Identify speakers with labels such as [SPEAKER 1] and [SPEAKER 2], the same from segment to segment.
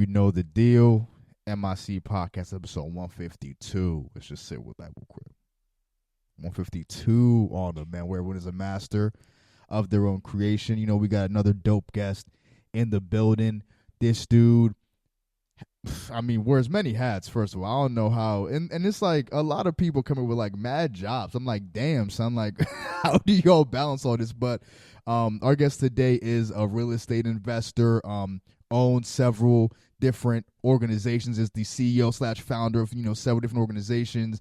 [SPEAKER 1] You know the deal. MIC Podcast episode 152. Let's just sit with that real quick. 152 on them, man, where everyone is a master of their own creation. You know, we got another dope guest in the building. This dude, I mean, wears many hats, first of all. I don't know how. And it's like a lot of people coming with like mad jobs. I'm like, damn, son, like, how do y'all balance all this? But our guest today is a real estate investor, owns several different organizations, is the CEO / founder of, several different organizations,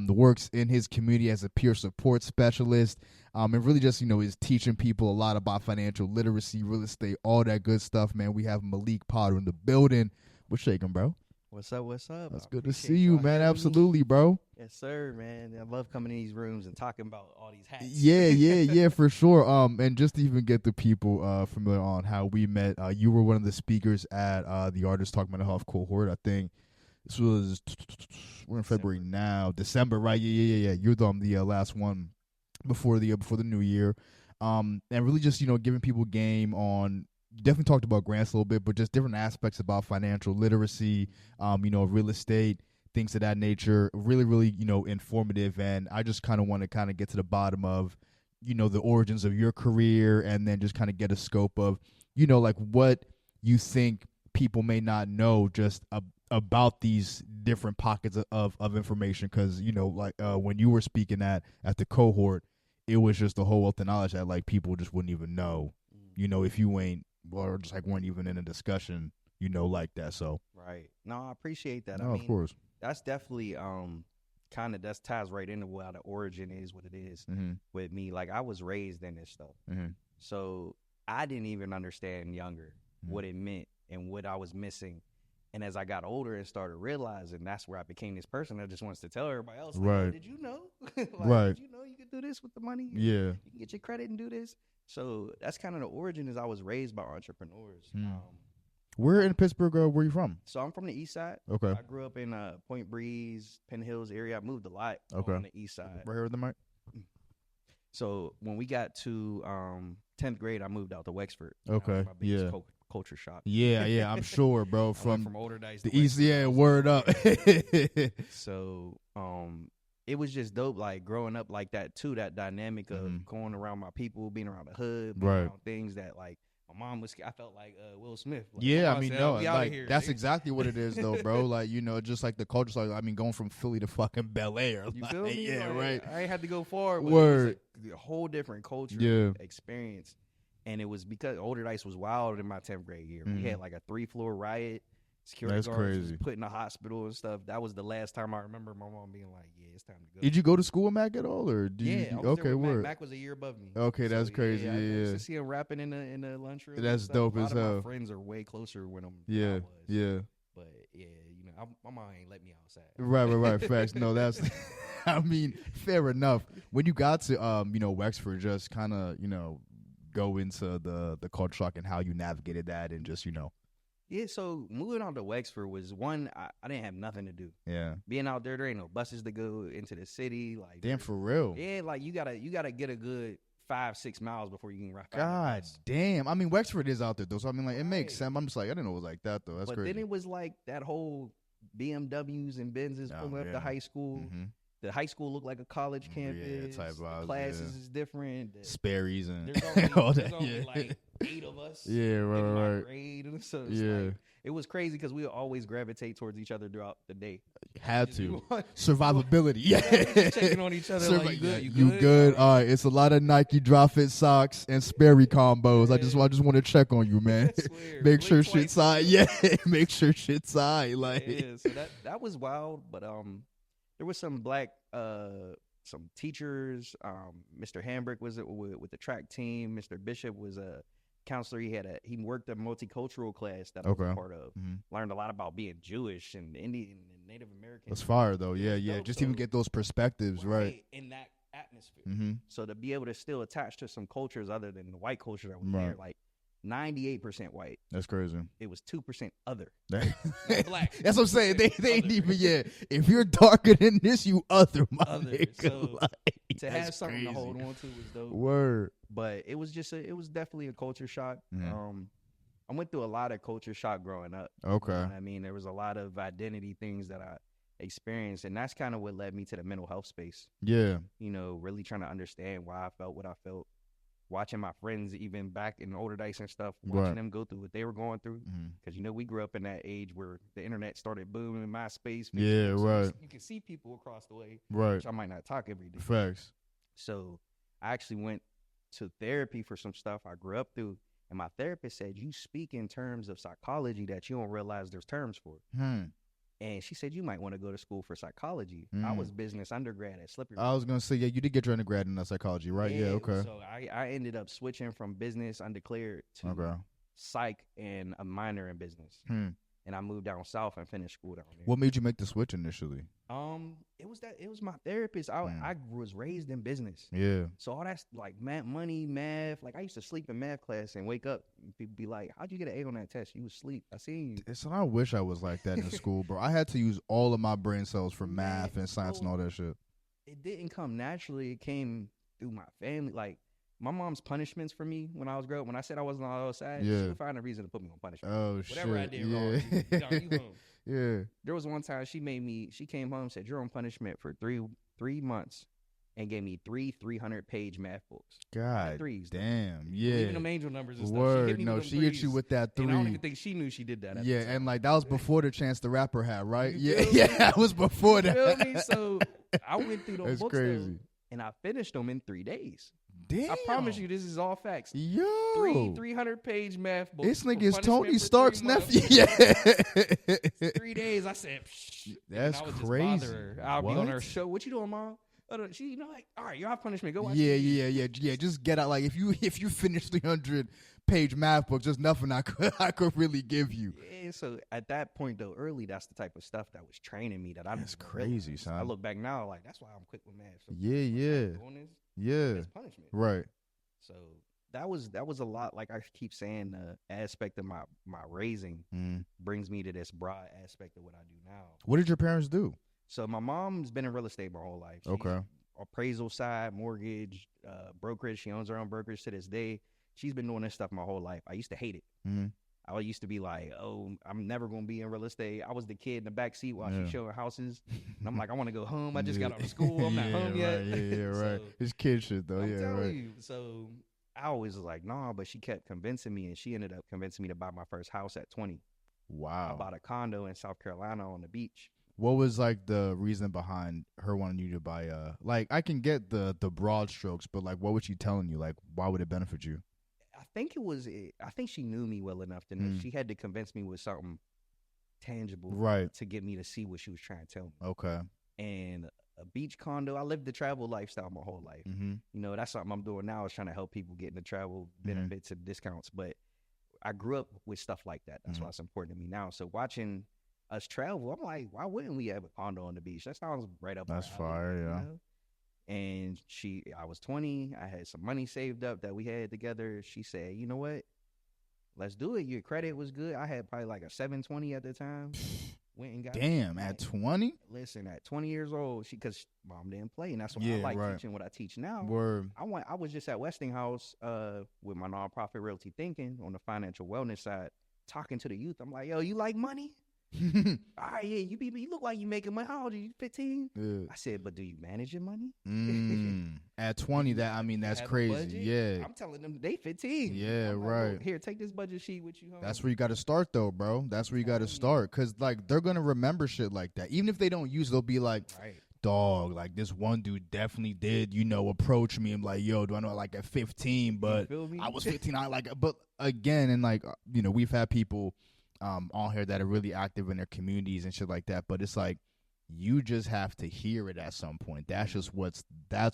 [SPEAKER 1] works in his community as a peer support specialist, and really just, is teaching people a lot about financial literacy, real estate, all that good stuff, man. We have Meleak Potter in the building. What's shaking, bro?
[SPEAKER 2] What's up? What's up?
[SPEAKER 1] That's good to see you, man. Absolutely, bro.
[SPEAKER 2] Yes, sir, man. I love coming in these rooms and talking about all these hats.
[SPEAKER 1] Yeah, for sure. And just to even get the people familiar on how we met, you were one of the speakers at the Artist Talk Mental Health cohort. I think this was we're in February now, December, right? Yeah. You're the last one before the new year, and really just giving people game on. Definitely talked about grants a little bit, but just different aspects about financial literacy, real estate, things of that nature. Really, really, informative. And I just kind of want to get to the bottom of, the origins of your career, and then just kind of get a scope of, like what you think people may not know just about these different pockets of information. Because, when you were speaking at the cohort, it was just a whole wealth of knowledge that like people just wouldn't even know, if you ain't, or just like weren't even in a discussion, like that. So
[SPEAKER 2] right. No, I appreciate that.
[SPEAKER 1] No, of course.
[SPEAKER 2] That's definitely that ties right into what the origin is, what it is with me. Like I was raised in this stuff, so I didn't even understand younger what it meant and what I was missing. And as I got older and started realizing, that's where I became this person that just wants to tell everybody else, like,
[SPEAKER 1] right?
[SPEAKER 2] Oh, did you know?
[SPEAKER 1] Right.
[SPEAKER 2] Did you know you could do this with the money?
[SPEAKER 1] Yeah.
[SPEAKER 2] You can get your credit and do this. So that's kind of the origin. Is I was raised by entrepreneurs.
[SPEAKER 1] Where in Pittsburgh? Where you from?
[SPEAKER 2] So I'm from the east side.
[SPEAKER 1] Okay.
[SPEAKER 2] I grew up in Point Breeze, Penn Hills area. I moved a lot on the east side.
[SPEAKER 1] Right here with the mic.
[SPEAKER 2] So when we got to 10th grade, I moved out to Wexford.
[SPEAKER 1] Okay.
[SPEAKER 2] My biggest culture shock.
[SPEAKER 1] Yeah. I'm sure, bro.
[SPEAKER 2] From older days.
[SPEAKER 1] The east. Yeah. Word up.
[SPEAKER 2] So it was just dope, like growing up like that too. That dynamic of going around my people, being around the hood, being around things that like my mom was. I felt like Will Smith. Like,
[SPEAKER 1] yeah, I mean, no, like that's exactly what it is, though, bro. Like just like the culture. Like, I mean, going from Philly to fucking Bel Air.
[SPEAKER 2] You
[SPEAKER 1] like,
[SPEAKER 2] feel me?
[SPEAKER 1] Yeah,
[SPEAKER 2] like,
[SPEAKER 1] right.
[SPEAKER 2] I ain't had to go far.
[SPEAKER 1] Word.
[SPEAKER 2] It was a whole different culture experience, and it was because Older Dice was wild in my 10th grade year. We had like a 3-floor riot. Security guards was put in the hospital and stuff. That was the last time I remember my mom being like, "Yeah, it's time to go."
[SPEAKER 1] Did you go to school with Mac at all, or
[SPEAKER 2] I was
[SPEAKER 1] okay,
[SPEAKER 2] there with
[SPEAKER 1] word.
[SPEAKER 2] Mac was a year above me.
[SPEAKER 1] Okay, that's crazy.
[SPEAKER 2] I
[SPEAKER 1] Yeah.
[SPEAKER 2] used to see him rapping in the lunchroom.
[SPEAKER 1] That's dope as hell.
[SPEAKER 2] A lot of my friends are way closer when I'm.
[SPEAKER 1] Yeah.
[SPEAKER 2] But yeah, my mom ain't let me outside.
[SPEAKER 1] Right. Facts. No, that's. I mean, fair enough. When you got to Wexford, just kind of go into the culture shock and how you navigated that, and just
[SPEAKER 2] Yeah, so moving on to Wexford was one, I didn't have nothing to do.
[SPEAKER 1] Yeah.
[SPEAKER 2] Being out there ain't no buses to go into the city. Like
[SPEAKER 1] damn, for real.
[SPEAKER 2] Yeah, like you gotta get a good 5-6 miles before you can ride.
[SPEAKER 1] God damn. I mean, Wexford is out there though, so I mean, like it makes sense. I'm just like, I didn't know it was like that though. That's crazy.
[SPEAKER 2] But then it was like that whole BMWs and Benzes pulling up to high school. The high school looked like a college campus.
[SPEAKER 1] Yeah, type
[SPEAKER 2] the classes is different.
[SPEAKER 1] Sperry's and
[SPEAKER 2] all that. There's only like 8 of us.
[SPEAKER 1] Yeah, right.
[SPEAKER 2] Grade, so it's like, it was crazy because we would always gravitate towards each other throughout the day.
[SPEAKER 1] Had to. Survivability. Yeah.
[SPEAKER 2] Checking on each other. Like,
[SPEAKER 1] you good? All right. It's a lot of Nike drop fit socks and Sperry combos. Yeah. I just want to check on you, man. Make sure shit's high. Yeah. Make sure shit's high. Like.
[SPEAKER 2] Yeah. So that was wild, but there was some black some teachers. Mr. Hambrick was with the track team. Mr. Bishop was a counselor. He worked a multicultural class that I was a part of. Learned a lot about being Jewish and Indian and Native American.
[SPEAKER 1] That's fire though. Yeah. Just even get those perspectives right
[SPEAKER 2] in that atmosphere. So to be able to still attach to some cultures other than the white culture that was there, like 98% white.
[SPEAKER 1] That's crazy.
[SPEAKER 2] It was 2% other.
[SPEAKER 1] Black. That's what I'm saying. They ain't even yet. If you're darker than this, you other, my nigga.
[SPEAKER 2] So
[SPEAKER 1] like,
[SPEAKER 2] to have something to hold on to was dope.
[SPEAKER 1] Word.
[SPEAKER 2] But it was definitely a culture shock. I went through a lot of culture shock growing up.
[SPEAKER 1] Okay.
[SPEAKER 2] You know what I mean, there was a lot of identity things that I experienced, and that's kind of what led me to the mental health space.
[SPEAKER 1] Yeah.
[SPEAKER 2] You know, really trying to understand why I felt what I felt. Watching my friends, even back in older days and stuff, watching them go through what they were going through. Because, you know, we grew up in that age where the internet started booming, MySpace, Facebook.
[SPEAKER 1] Yeah, right.
[SPEAKER 2] So you can see people across the way.
[SPEAKER 1] Right.
[SPEAKER 2] Which I might not talk every day.
[SPEAKER 1] Facts.
[SPEAKER 2] So I actually went to therapy for some stuff I grew up through. And my therapist said, you speak in terms of psychology that you don't realize there's terms for. And she said, you might want to go to school for psychology. I was business undergrad at Slippery.
[SPEAKER 1] I was going to say, yeah, you did get your undergrad in psychology, right? Yeah, okay.
[SPEAKER 2] So I ended up switching from business undeclared to psych and a minor in business. And I moved down south and finished school down there.
[SPEAKER 1] What made you make the switch initially?
[SPEAKER 2] It was my therapist. I was raised in business.
[SPEAKER 1] Yeah.
[SPEAKER 2] So all that's like money, math. Like I used to sleep in math class and wake up and people be like, how'd you get an A on that test? You was asleep. I seen you.
[SPEAKER 1] So I wish I was like that in school, bro. I had to use all of my brain cells for math and science and all that shit.
[SPEAKER 2] It didn't come naturally. It came through my family. Like my mom's punishments for me when I was growing up, when I said I wasn't on the other side, she would find a reason to put me on punishment.
[SPEAKER 1] Oh,
[SPEAKER 2] Whatever I did wrong, you home.
[SPEAKER 1] Yeah.
[SPEAKER 2] There was one time she came home and said, you're on punishment for three months and gave me 300-page math books.
[SPEAKER 1] God damn. Yeah.
[SPEAKER 2] Even them angel numbers and stuff.
[SPEAKER 1] Word. She hit you with that 3.
[SPEAKER 2] And I don't even think she knew she did that.
[SPEAKER 1] Yeah, and like that was before the Chance the Rapper had, right? Yeah, that was before that.
[SPEAKER 2] You feel me? So I went through those books
[SPEAKER 1] crazy.
[SPEAKER 2] And I finished them in 3 days.
[SPEAKER 1] Damn.
[SPEAKER 2] I promise you, this is all facts.
[SPEAKER 1] Yo.
[SPEAKER 2] 300-page math books.
[SPEAKER 1] This nigga is Tony Stark's nephew. Yeah.
[SPEAKER 2] 3 days. I said,
[SPEAKER 1] that's
[SPEAKER 2] I would
[SPEAKER 1] crazy.
[SPEAKER 2] Just bother her. I'll be on her show. What you doing, Mom? She, you know, like, all right, you have punishment. Go watch.
[SPEAKER 1] Yeah. Just get out. Like if you finish 300-page math books, there's nothing I could really give you.
[SPEAKER 2] Yeah. So at that point though, early, that's the type of stuff that was training me. That's
[SPEAKER 1] crazy, son.
[SPEAKER 2] I look back now, like that's why I'm quick with math. So
[SPEAKER 1] It's
[SPEAKER 2] punishment.
[SPEAKER 1] Right.
[SPEAKER 2] So that was a lot. Like I keep saying, the aspect of my raising brings me to this broad aspect of what I do now.
[SPEAKER 1] What did your parents do?
[SPEAKER 2] So my mom's been in real estate my whole life. She's appraisal side, mortgage, brokerage. She owns her own brokerage to this day. She's been doing this stuff my whole life. I used to hate it. I used to be like, oh, I'm never going to be in real estate. I was the kid in the back seat while she's showing houses. And I'm like, I want to go home. I just got out of school. I'm not home yet.
[SPEAKER 1] Right. It's kid shit, though.
[SPEAKER 2] I'm telling you. So I always was like, nah, but she kept convincing me, and she ended up convincing me to buy my first house at 20.
[SPEAKER 1] Wow.
[SPEAKER 2] I bought a condo in South Carolina on the beach.
[SPEAKER 1] What was like the reason behind her wanting you to buy like I can get the broad strokes, but like what was she telling you? Like why would it benefit you?
[SPEAKER 2] I think she knew me well enough to know she had to convince me with something tangible to get me to see what she was trying to tell me.
[SPEAKER 1] Okay.
[SPEAKER 2] And a beach condo, I lived the travel lifestyle my whole life. You know, that's something I'm doing now, is trying to help people get into travel benefits and discounts. But I grew up with stuff like that. That's why it's important to me now. So watching us travel, I'm like, why wouldn't we have a condo on the beach? That sounds right up.
[SPEAKER 1] That's fire, yeah.
[SPEAKER 2] You know? And I was 20. I had some money saved up that we had together. She said, you know what? Let's do it. Your credit was good. I had probably like a 720 at the time. Went and got
[SPEAKER 1] at 20?
[SPEAKER 2] Listen, at 20 years old, because mom didn't play, and that's why I like teaching what I teach now.
[SPEAKER 1] Word.
[SPEAKER 2] I was just at Westinghouse with my nonprofit Realty Thinking on the financial wellness side, talking to the youth. I'm like, yo, you like money? All right, yeah, you look like you making money. How old are you? 15?
[SPEAKER 1] Yeah.
[SPEAKER 2] I said, but do you manage your money?
[SPEAKER 1] At 20, that's crazy. Yeah.
[SPEAKER 2] I'm telling them they 15.
[SPEAKER 1] Yeah,
[SPEAKER 2] I'm like,
[SPEAKER 1] right.
[SPEAKER 2] Here, take this budget sheet with you home.
[SPEAKER 1] That's where you got to start, though, bro. That's where you got to start, because like they're gonna remember shit like that. Even if they don't use it, they'll be like, dog, like this one dude definitely did, approach me. I'm like, yo, do I know like at 15? But I was 15. I like, but again, and like, we've had people on here that are really active in their communities and shit like that. But it's like, you just have to hear it at some point. That's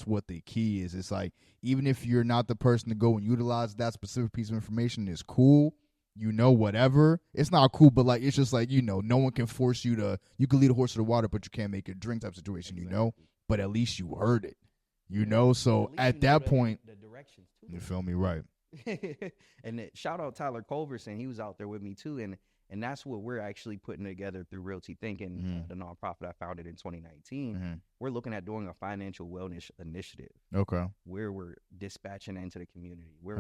[SPEAKER 1] what the key is. It's like, even if you're not the person to go and utilize that specific piece of information, is cool. Whatever. It's not cool, but like, it's just like, no one can force you to, you can lead a horse to the water, but you can't make it drink type situation, but at least you heard it, so at that point,
[SPEAKER 2] the directions too.
[SPEAKER 1] You feel me? Right.
[SPEAKER 2] And shout out Tyler Culverson. He was out there with me too. And And that's what we're actually putting together through Realty Thinking, the nonprofit I founded in 2019. We're looking at doing a financial wellness initiative.
[SPEAKER 1] Okay.
[SPEAKER 2] Where we're dispatching into the community. We're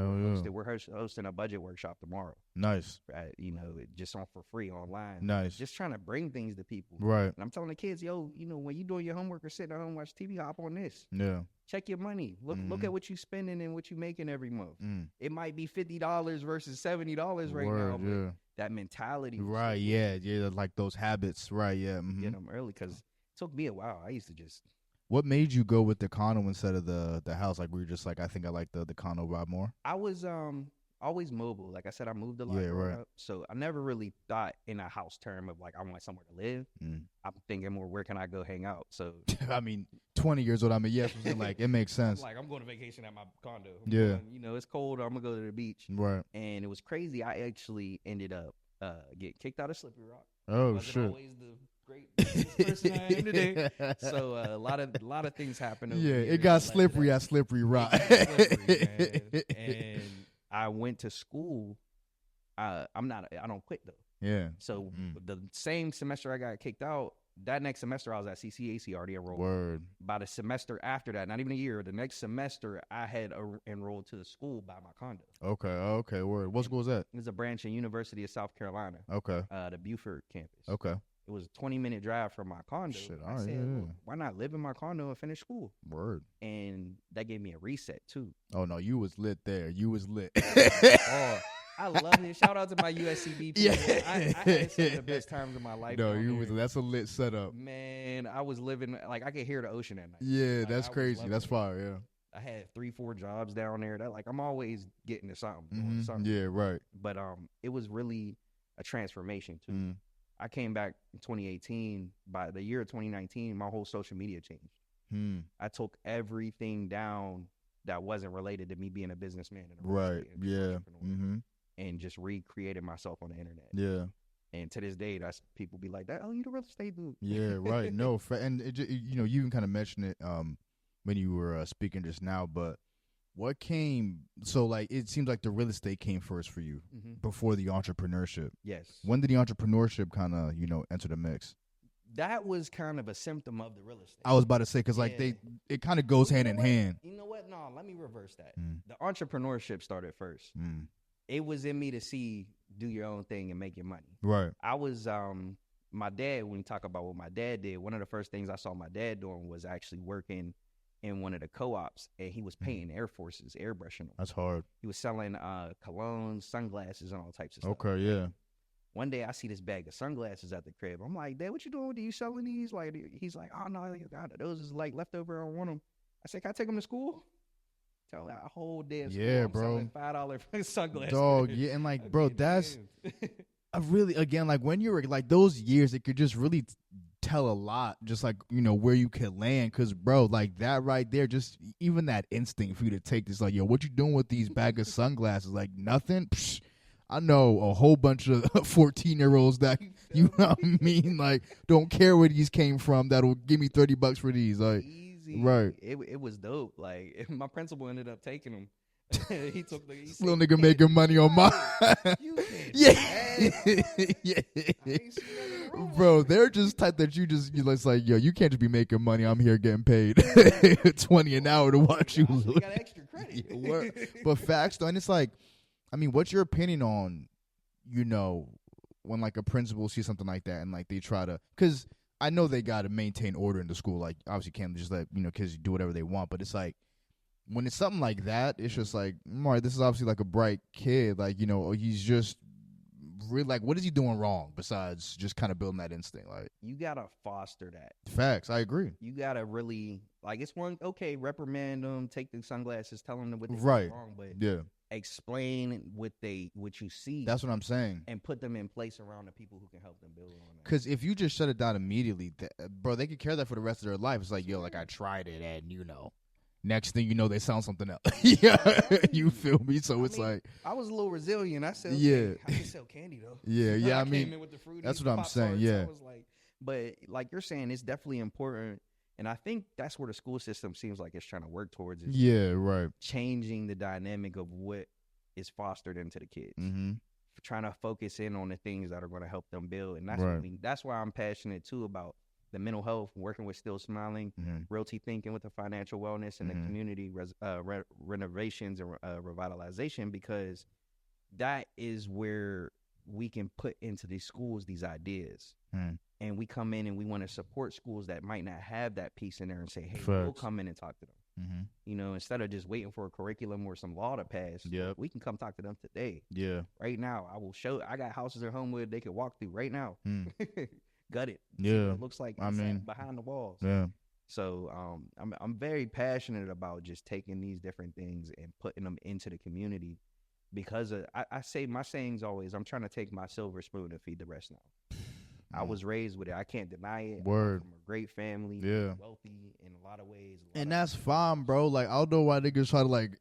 [SPEAKER 2] hosting a budget workshop tomorrow.
[SPEAKER 1] Nice.
[SPEAKER 2] You know, just for free online.
[SPEAKER 1] Nice.
[SPEAKER 2] Just trying to bring things to people.
[SPEAKER 1] Right.
[SPEAKER 2] And I'm telling the kids, yo, you know, when you doing your homework or sitting at home watch TV, hop on this.
[SPEAKER 1] Yeah.
[SPEAKER 2] Check your money. Look at what you spending and what you making every month. It might be $50 versus $70 right now. But that mentality.
[SPEAKER 1] Right. Yeah. Like those habits. Right. Yeah.
[SPEAKER 2] Get them early, because it took me a while. I used to just.
[SPEAKER 1] What made you go with the condo instead of the house? Like, were you just like, I think I like the condo vibe more?
[SPEAKER 2] I was always mobile. Like I said, I moved a lot growing up, so I never really thought in a house term of like I want somewhere to live. I'm thinking more, where can I go hang out? So
[SPEAKER 1] I mean, 20 years old. I mean, yes, like it makes sense.
[SPEAKER 2] Like I'm going to vacation at my condo. You know, it's cold. I'm gonna go to the beach.
[SPEAKER 1] Right.
[SPEAKER 2] And it was crazy. I actually ended up getting kicked out of Slippery Rock.
[SPEAKER 1] Oh,
[SPEAKER 2] wasn't
[SPEAKER 1] shit.
[SPEAKER 2] Always the great person I am today. So a lot of things happened.
[SPEAKER 1] Yeah, it got slippery at Slippery Rock.
[SPEAKER 2] And I went to school. I don't quit though.
[SPEAKER 1] Yeah.
[SPEAKER 2] So the same semester I got kicked out, that next semester I was at CCAC already enrolled.
[SPEAKER 1] Word.
[SPEAKER 2] By the semester after that, not even a year, the next semester I had enrolled to the school by my condo.
[SPEAKER 1] Okay, word. What school was that?
[SPEAKER 2] It was a branch in University of South Carolina.
[SPEAKER 1] Okay.
[SPEAKER 2] The Buford campus.
[SPEAKER 1] Okay.
[SPEAKER 2] It was a 20-minute drive from my condo.
[SPEAKER 1] Shit,
[SPEAKER 2] I said, well, why not live in my condo and finish school?
[SPEAKER 1] Word.
[SPEAKER 2] And that gave me a reset too.
[SPEAKER 1] Oh no, you was lit there. You was lit.
[SPEAKER 2] Oh, I love it. Shout out to my USCB people.
[SPEAKER 1] Yeah.
[SPEAKER 2] I had some of the best times of my life.
[SPEAKER 1] No, that's a lit setup.
[SPEAKER 2] Man, I was living, like, I could hear the ocean at night.
[SPEAKER 1] Yeah,
[SPEAKER 2] like,
[SPEAKER 1] that's crazy. That's fire, yeah.
[SPEAKER 2] I had 3-4 jobs down there. That, like, I'm always getting to something. Doing something.
[SPEAKER 1] Yeah, right.
[SPEAKER 2] But it was really a transformation too. I came back in 2018. By the year of 2019, my whole social media changed. I took everything down that wasn't related to me being a businessman. And
[SPEAKER 1] right. Yeah.
[SPEAKER 2] And just recreated myself on the internet.
[SPEAKER 1] Yeah.
[SPEAKER 2] And to this day, that's people be like, "That, oh, you the real estate dude."
[SPEAKER 1] Yeah, right. No, and you know, you even kind of mentioned it when you were speaking just now. But what came? So, like, it seems like the real estate came first for you before the entrepreneurship.
[SPEAKER 2] Yes.
[SPEAKER 1] When did the entrepreneurship kind of, enter the mix?
[SPEAKER 2] That was kind of a symptom of the real estate.
[SPEAKER 1] I was about to say, because like it kind of goes hand in hand.
[SPEAKER 2] You know what? No, let me reverse that. The entrepreneurship started first. It was in me to see, do your own thing and make your money.
[SPEAKER 1] Right.
[SPEAKER 2] I was my dad, when you talk about what my dad did, one of the first things I saw my dad doing was actually working in one of the co-ops, and he was painting Air Forces, airbrushing them.
[SPEAKER 1] That's hard.
[SPEAKER 2] He was selling colognes, sunglasses, and all types of stuff.
[SPEAKER 1] Okay, yeah.
[SPEAKER 2] One day I see this bag of sunglasses at the crib. I'm like, Dad, what you doing with these? Selling these? Like, he's like, oh no, God, those is like leftover. I don't want them. I said, can I take them to school? Tell that whole damn school,
[SPEAKER 1] yeah,
[SPEAKER 2] I'm
[SPEAKER 1] bro.
[SPEAKER 2] $5 sunglasses.
[SPEAKER 1] Dog, yeah, and like, bro, that's I really, again, like when you were like those years, it could just really tell a lot, just like, where you could land. Cause bro, like that right there, just even that instinct for you to take this, like, yo, what you doing with these bag of sunglasses? Like nothing. Psh, I know a whole bunch of 14-year-olds that, you know what I mean? Like, don't care where these came from. That'll give me $30 for these. Like,
[SPEAKER 2] easy.
[SPEAKER 1] Right.
[SPEAKER 2] It was dope. Like, my principal ended up taking them. He took the
[SPEAKER 1] this little nigga making money on my yeah. Bro, they're just type that you like, yo, you can't just be making money. I'm here getting paid $20 an hour to watch you.
[SPEAKER 2] You got extra credit.
[SPEAKER 1] Yeah, but facts though, and it's like, I mean, what's your opinion on, when like a principal sees something like that and like they try to, because I know they got to maintain order in the school. Like, obviously can't just let, kids do whatever they want, but it's like, when it's something like that, it's just like, all right, this is obviously like a bright kid. Like, he's just really, like, what is he doing wrong besides just kind of building that instinct? Like,
[SPEAKER 2] you got to foster that.
[SPEAKER 1] Facts. I agree.
[SPEAKER 2] You got to really, like, it's one, okay, reprimand them, take the sunglasses, tell them what they're
[SPEAKER 1] right.
[SPEAKER 2] wrong, but
[SPEAKER 1] yeah.
[SPEAKER 2] Explain what you see.
[SPEAKER 1] That's what I'm saying.
[SPEAKER 2] And put them in place around the people who can help them build on that. Because
[SPEAKER 1] if you just shut it down immediately, bro, they could carry that for the rest of their life. It's like, yo, like, I tried it, and, next thing you know, they sound something else. Yeah, you feel me? So it's like,
[SPEAKER 2] I was a little resilient. I said,
[SPEAKER 1] yeah,
[SPEAKER 2] I can sell candy though.
[SPEAKER 1] Yeah.
[SPEAKER 2] I came in with the fruit.
[SPEAKER 1] That's what I'm saying.
[SPEAKER 2] Tarts.
[SPEAKER 1] Yeah.
[SPEAKER 2] I was like, but like you're saying, it's definitely important, and I think that's where the school system seems like it's trying to work towards. Is
[SPEAKER 1] right.
[SPEAKER 2] Changing the dynamic of what is fostered into the kids. trying to focus in on the things that are going to help them build. And that's that's why I'm passionate too about the mental health, working with Still Smiling, Realty Thinking with the financial wellness, and the community renovations and revitalization, because that is where we can put into these schools these ideas. And we come in and we want to support schools that might not have that piece in there and say, hey, we'll come in and talk to them. You know, instead of just waiting for a curriculum or some law to pass, we can come talk to them today. Right now, I got houses at Homewood they could walk through right now. Gut it. It looks like behind the walls. So I'm very passionate about just taking these different things and putting them into the community, because I say my saying's always, I'm trying to take my silver spoon and feed the rest now. I was raised with it. I can't deny it.
[SPEAKER 1] Word.
[SPEAKER 2] I'm from a great family. Wealthy in a lot of ways.
[SPEAKER 1] And that's fine, bro. Like, I don't know why niggas try to like.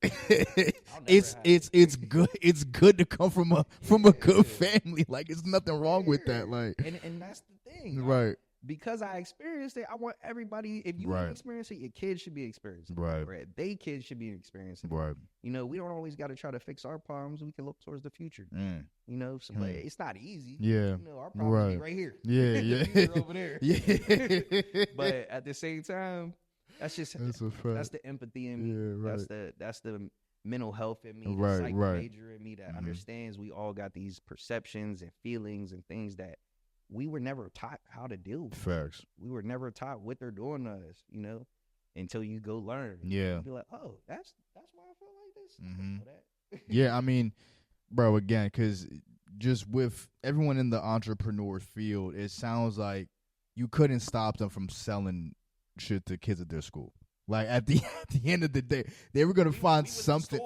[SPEAKER 1] it's good. It's good to come from a good family. Like, it's nothing wrong with that. Like,
[SPEAKER 2] and that's the thing,
[SPEAKER 1] right?
[SPEAKER 2] Because I experienced it, I want everybody. If you experience it, your kids should be experiencing it. Or they kids should be experiencing it. You know, we don't always got to try to fix our problems. We can look towards the future. You know, it's not easy. You know, our problems be right here. Over there. But at the same time, that's the empathy in me. That's the mental health in me. The psych major in me that understands we all got these perceptions and feelings and things that we were never taught how to deal with.
[SPEAKER 1] Facts.
[SPEAKER 2] We were never taught what they're doing to us, you know, until you go learn.
[SPEAKER 1] Yeah.
[SPEAKER 2] Be like, oh, that's why I feel like this. I didn't know that.
[SPEAKER 1] Yeah, I mean, bro, again, because just with everyone in the entrepreneur field, it sounds like you couldn't stop them from selling shit to kids at their school. Like, at the end of the day, they were gonna find something.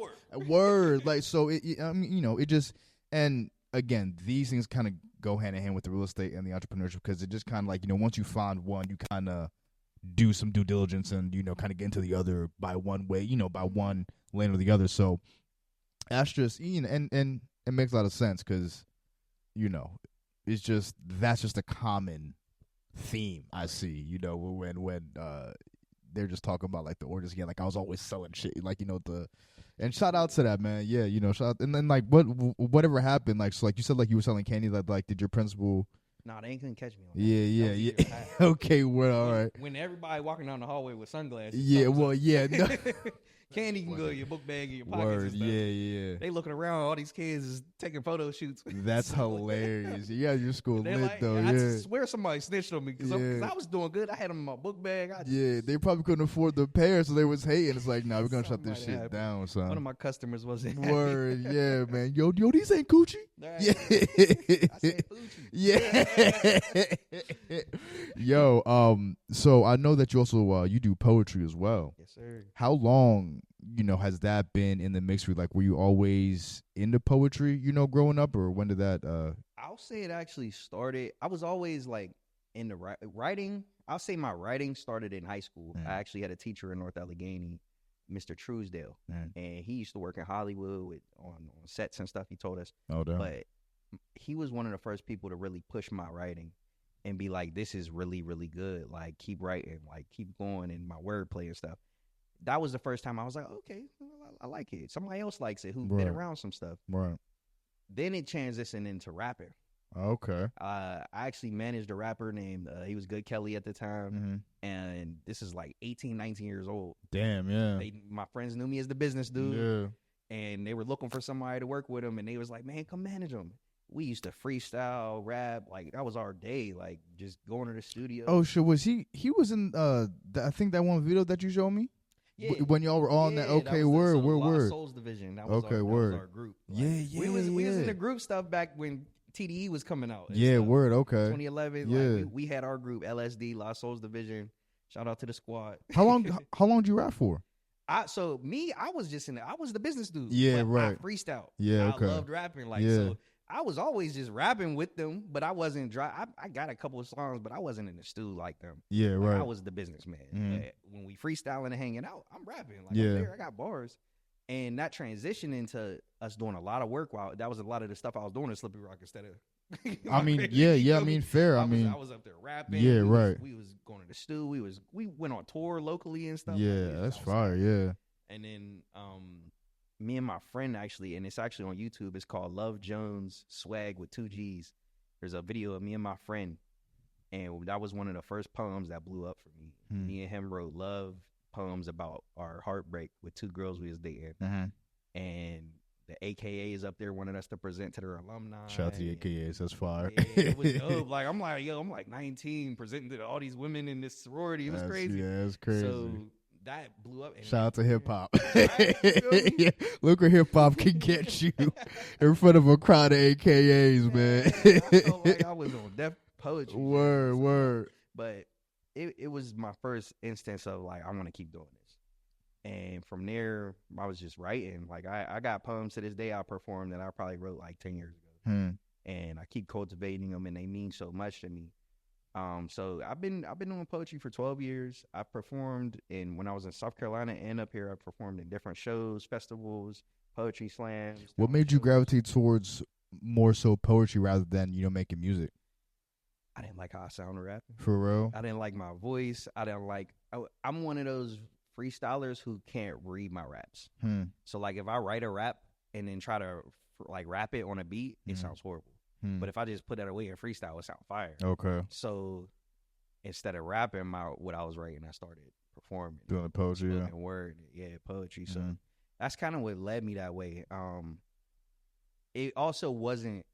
[SPEAKER 1] Word, like, so I mean, you know, it just, and again, these things kind of go hand in hand with the real estate and the entrepreneurship, because it just kind of like, you know, once you find one, you kind of do some due diligence and, you know, kind of get into the other by one way, you know, by one lane or the other. So that's just, you know, and it makes a lot of sense, because, you know, that's just a common theme I see, you know, when they're just talking about like the orders again, like I was always selling shit, like, you know, and shout out to that, man. Yeah, you know, shout out. And then like whatever happened, like, so like you said, like you were selling candy, like did your principal?
[SPEAKER 2] No, they ain't gonna catch me on that.
[SPEAKER 1] Yeah. Okay, well, all right.
[SPEAKER 2] When everybody walking down the hallway with sunglasses.
[SPEAKER 1] Yeah, well, yeah. No.
[SPEAKER 2] Candy can go in your book bag in your pockets.
[SPEAKER 1] Word,
[SPEAKER 2] and stuff.
[SPEAKER 1] Yeah.
[SPEAKER 2] They looking around, all these kids is taking photo shoots.
[SPEAKER 1] That's hilarious. Yeah, your school lit
[SPEAKER 2] like,
[SPEAKER 1] though.
[SPEAKER 2] I swear somebody snitched on me because I was doing good. I had them in my book bag.
[SPEAKER 1] They probably couldn't afford the pair, so they was hating. It's like, nah, we're gonna shut this shit down, son.
[SPEAKER 2] One of my customers wasn't.
[SPEAKER 1] Word, yeah, man. Yo, these ain't Gucci.
[SPEAKER 2] Right.
[SPEAKER 1] Yeah,
[SPEAKER 2] I said Gucci.
[SPEAKER 1] Yeah. Yo, so I know that you also you do poetry as well.
[SPEAKER 2] Yes, sir.
[SPEAKER 1] How long, you know, has that been in the mix for you? Like, were you always into poetry, you know, growing up, or when did that?
[SPEAKER 2] I'll say it actually started. I was always like into writing. I'll say my writing started in high school. I actually had a teacher in North Allegheny, Mr. Truesdale, and he used to work in Hollywood on sets and stuff. He told us, but he was one of the first people to really push my writing and be like, "This is really, really good. Like, keep writing, like keep going in my wordplay and stuff." That was the first time I was like, okay, I like it. Somebody else likes it who's been around some stuff.
[SPEAKER 1] Right.
[SPEAKER 2] Then it transitioned into rapping.
[SPEAKER 1] Okay.
[SPEAKER 2] I actually managed a rapper named, he was Good Kelly at the time. And this is like 18, 19 years old.
[SPEAKER 1] Damn, yeah.
[SPEAKER 2] My friends knew me as the business dude.
[SPEAKER 1] Yeah.
[SPEAKER 2] And they were looking for somebody to work with him. And they was like, man, come manage him. We used to freestyle, rap. Like, that was our day. Like, just going to the studio.
[SPEAKER 1] Oh, shit. Was he was in, I think that one video that you showed me?
[SPEAKER 2] Yeah.
[SPEAKER 1] When y'all were on that, okay, word.
[SPEAKER 2] Lost Souls Division. That was
[SPEAKER 1] okay,
[SPEAKER 2] word. That was our group. Like,
[SPEAKER 1] We
[SPEAKER 2] was in the group stuff back when TDE was coming out.
[SPEAKER 1] Yeah,
[SPEAKER 2] stuff.
[SPEAKER 1] word. Okay.
[SPEAKER 2] 2011.
[SPEAKER 1] Yeah.
[SPEAKER 2] Like, we had our group LSD, Lost Souls Division. Shout out to the squad.
[SPEAKER 1] How long did you rap for?
[SPEAKER 2] I was the business dude.
[SPEAKER 1] Yeah, right.
[SPEAKER 2] I freestyle.
[SPEAKER 1] Yeah, okay.
[SPEAKER 2] I loved rapping. Like, so I was always just rapping with them, but I wasn't dry. I got a couple of songs, but I wasn't in the stew like them.
[SPEAKER 1] Yeah,
[SPEAKER 2] like,
[SPEAKER 1] right.
[SPEAKER 2] I was the businessman. But when we freestyling and hanging out, I'm rapping. Like, I'm there, I got bars. And that transitioned into us doing a lot of work. While that was a lot of the stuff I was doing in Slippy Rock instead of.
[SPEAKER 1] I mean, yeah. I mean, fair. I
[SPEAKER 2] was up there rapping.
[SPEAKER 1] Yeah, right.
[SPEAKER 2] We was going to the stew. We went on tour locally and stuff.
[SPEAKER 1] Yeah, that's fire. Yeah.
[SPEAKER 2] And then me and my friend actually, and it's actually on YouTube. It's called Love Jones Swag with 2 G's. There's a video of me and my friend, and that was one of the first poems that blew up for me. Me and him wrote love poems about our heartbreak with 2 girls we was dating, and the AKAs up there wanted us to present to their alumni.
[SPEAKER 1] Shout out to the AKAs, that's fire.
[SPEAKER 2] Yeah, it was dope. Like I'm like 19 presenting to all these women in this sorority. It was crazy.
[SPEAKER 1] Yeah, it's crazy.
[SPEAKER 2] So that blew up.
[SPEAKER 1] Shout out to hip hop. Yeah, look where hip hop can get you in front of a crowd of AKAs, man.
[SPEAKER 2] I felt like I was on Def Poetry.
[SPEAKER 1] Word.
[SPEAKER 2] But it was my first instance of like, I want to keep doing this. And from there, I was just writing. Like I got poems to this day I performed that I probably wrote like 10 years ago. And I keep cultivating them, and they mean so much to me. So I've been doing poetry for 12 years. I performed when I was in South Carolina and up here. I performed in different shows, festivals, poetry slams.
[SPEAKER 1] What made you gravitate towards more so poetry rather than, making music?
[SPEAKER 2] I didn't like how I sounded rapping.
[SPEAKER 1] For real?
[SPEAKER 2] I didn't like my voice. I'm one of those freestylers who can't read my raps. So like if I write a rap and then try to like rap it on a beat, it sounds horrible. But if I just put that away and freestyle, it sounds fire.
[SPEAKER 1] Okay.
[SPEAKER 2] So instead of rapping what I was writing, I started performing.
[SPEAKER 1] Doing the poetry, yeah.
[SPEAKER 2] Poetry. So that's kind of what led me that way. It also wasn't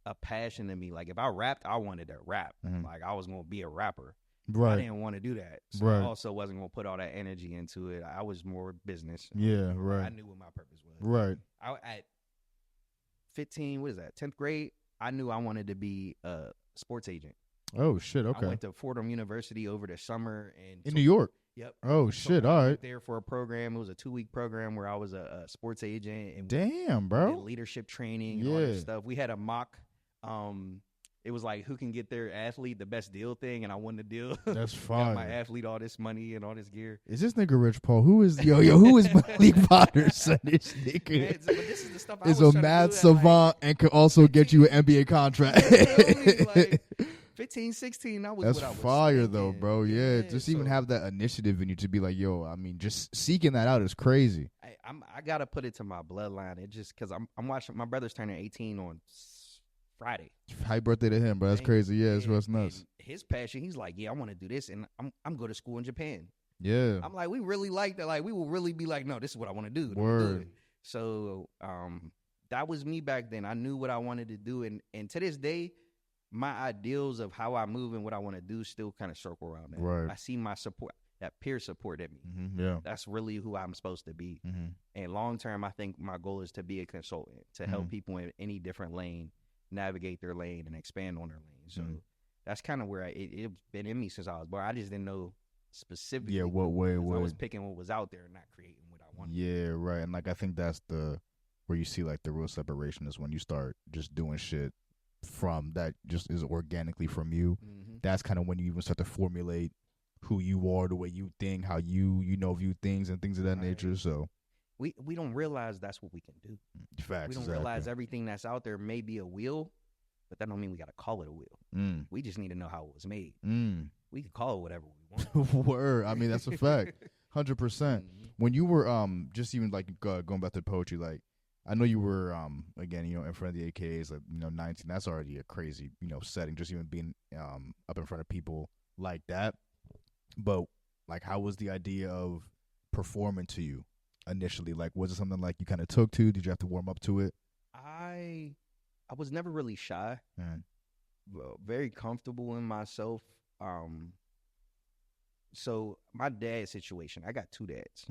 [SPEAKER 2] a passion to me. Like if I rapped, I wanted to rap. Like I was going to be a rapper.
[SPEAKER 1] Right.
[SPEAKER 2] I didn't want to do that. So I also wasn't going to put all that energy into it. I was more business.
[SPEAKER 1] Yeah, right.
[SPEAKER 2] I knew what my purpose was.
[SPEAKER 1] Right.
[SPEAKER 2] At 15, 10th grade, I knew I wanted to be a sports agent.
[SPEAKER 1] Oh, shit, okay.
[SPEAKER 2] I went to Fordham University over the summer.
[SPEAKER 1] In New York?
[SPEAKER 2] Yep.
[SPEAKER 1] Oh, shit, all right.
[SPEAKER 2] There for a program. It was a 2-week program where I was a sports agent. And
[SPEAKER 1] damn, bro.
[SPEAKER 2] did leadership training and all this stuff. We had a mock. It was like who can get their athlete the best deal thing, and I won the deal.
[SPEAKER 1] That's fine.
[SPEAKER 2] Got my athlete all this money and all this gear.
[SPEAKER 1] Is this nigga Rich Paul? Who is who is Meleak Potter? Son, this nigga
[SPEAKER 2] Man, but this is the stuff I
[SPEAKER 1] is
[SPEAKER 2] was
[SPEAKER 1] a
[SPEAKER 2] trying
[SPEAKER 1] mad
[SPEAKER 2] to do
[SPEAKER 1] savant and could also get you an NBA contract.
[SPEAKER 2] like 15, 16, that was
[SPEAKER 1] That's
[SPEAKER 2] what I was
[SPEAKER 1] fire
[SPEAKER 2] thinking.
[SPEAKER 1] though, bro. Yeah, just even have that initiative in you to be like, yo, I mean, just seeking that out is crazy.
[SPEAKER 2] I gotta put it to my bloodline. It just because I'm watching my brother's turning 18 on Friday.
[SPEAKER 1] Happy birthday to him, bro. That's crazy. Yeah, it's what's nuts.
[SPEAKER 2] And his passion, he's like, yeah, I want to do this, and I'm going to school in Japan.
[SPEAKER 1] Yeah,
[SPEAKER 2] I'm like, we really like that. Like, we will really be like, no, this is what I want to do.
[SPEAKER 1] Word.
[SPEAKER 2] So, that was me back then. I knew what I wanted to do, and to this day, my ideals of how I move and what I want to do still kind of circle around that.
[SPEAKER 1] Right.
[SPEAKER 2] I see my support, that peer support at me.
[SPEAKER 1] Yeah,
[SPEAKER 2] that's really who I'm supposed to be. And long term, I think my goal is to be a consultant to help people in any different lane navigate their lane and expand on their lane. So that's kind of where it's been in me since I was born. I just didn't know specifically.
[SPEAKER 1] Yeah, what way?
[SPEAKER 2] I was picking what was out there and not creating what I wanted.
[SPEAKER 1] Yeah, right. And like I think that's where you see like the real separation is when you start just doing shit from that just is organically from you. That's kind of when you even start to formulate who you are, the way you think, how you view things and things of that nature. So
[SPEAKER 2] we don't realize that's what we can do.
[SPEAKER 1] Facts.
[SPEAKER 2] We don't realize everything that's out there may be a wheel, but that don't mean we got to call it a wheel. We just need to know how it was made. We can call it whatever we want.
[SPEAKER 1] Word. I mean, that's a fact. 100%. When you were just even like going back to poetry, like I know you were again, in front of the AKAs, like 19. That's already a crazy setting. Just even being up in front of people like that. But like, how was the idea of performing to you initially? Like, was it something like you kind of took to? Did you have to warm up to it?
[SPEAKER 2] I was never really shy. Very comfortable in myself. So my dad's situation, I got 2 dads.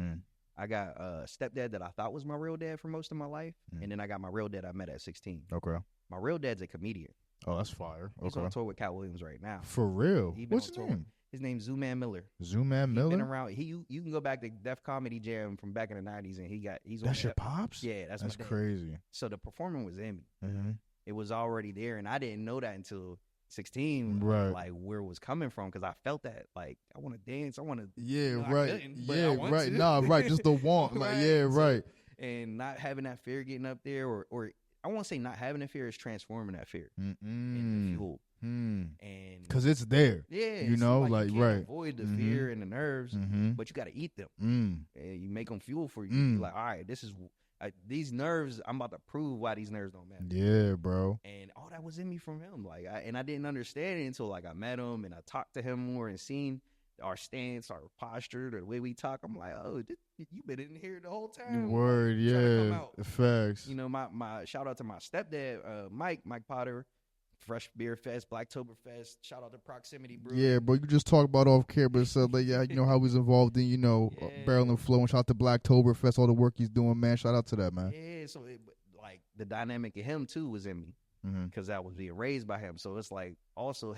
[SPEAKER 2] I got a stepdad that I thought was my real dad for most of my life, and then I got my real dad I met at 16.
[SPEAKER 1] Okay.
[SPEAKER 2] My real dad's a comedian.
[SPEAKER 1] Oh, that's fire.
[SPEAKER 2] He's on tour with Cat Williams right now.
[SPEAKER 1] For real? What's his name?
[SPEAKER 2] His name's Zooman Miller.
[SPEAKER 1] Zooman Miller?
[SPEAKER 2] He's been around. You can go back to Def Comedy Jam from back in the 90s, and he's on
[SPEAKER 1] that's your pops?
[SPEAKER 2] Yeah, that's
[SPEAKER 1] crazy.
[SPEAKER 2] So the performing was in me. It was already there, and I didn't know that until 16.
[SPEAKER 1] Right.
[SPEAKER 2] Like where it was coming from, because I felt that like I want to dance. I want to.
[SPEAKER 1] Yeah, right.
[SPEAKER 2] Yeah, right.
[SPEAKER 1] Nah, right. Just the want. Like, right. Yeah, right.
[SPEAKER 2] And not having that fear getting up there, or I won't say not having that fear, is transforming that fear into fuel. And
[SPEAKER 1] because it's there.
[SPEAKER 2] Yeah,
[SPEAKER 1] like
[SPEAKER 2] you can't
[SPEAKER 1] right.
[SPEAKER 2] avoid the fear and the nerves, but you got to eat them. And you make them fuel for you. You're like, all right, this is these nerves, I'm about to prove why these nerves don't matter.
[SPEAKER 1] Yeah, bro.
[SPEAKER 2] And all that was in me from him. Like, I didn't understand it until like I met him and I talked to him more and seen our stance, our posture, the way we talk. I'm like, oh, you been in here the whole time.
[SPEAKER 1] Word,
[SPEAKER 2] like,
[SPEAKER 1] yeah. Facts.
[SPEAKER 2] You know, my shout out to my stepdad, Mike Potter. Fresh Beer Fest, Blacktoberfest. Shout out to Proximity Brew.
[SPEAKER 1] Yeah, bro. You just talked about off camera, so like, yeah, you know how he's involved in, Barrel and Flow. And shout out to Blacktoberfest, all the work he's doing, man. Shout out to that, man.
[SPEAKER 2] Yeah, so like the dynamic of him too was in me because I was being raised by him. So it's like also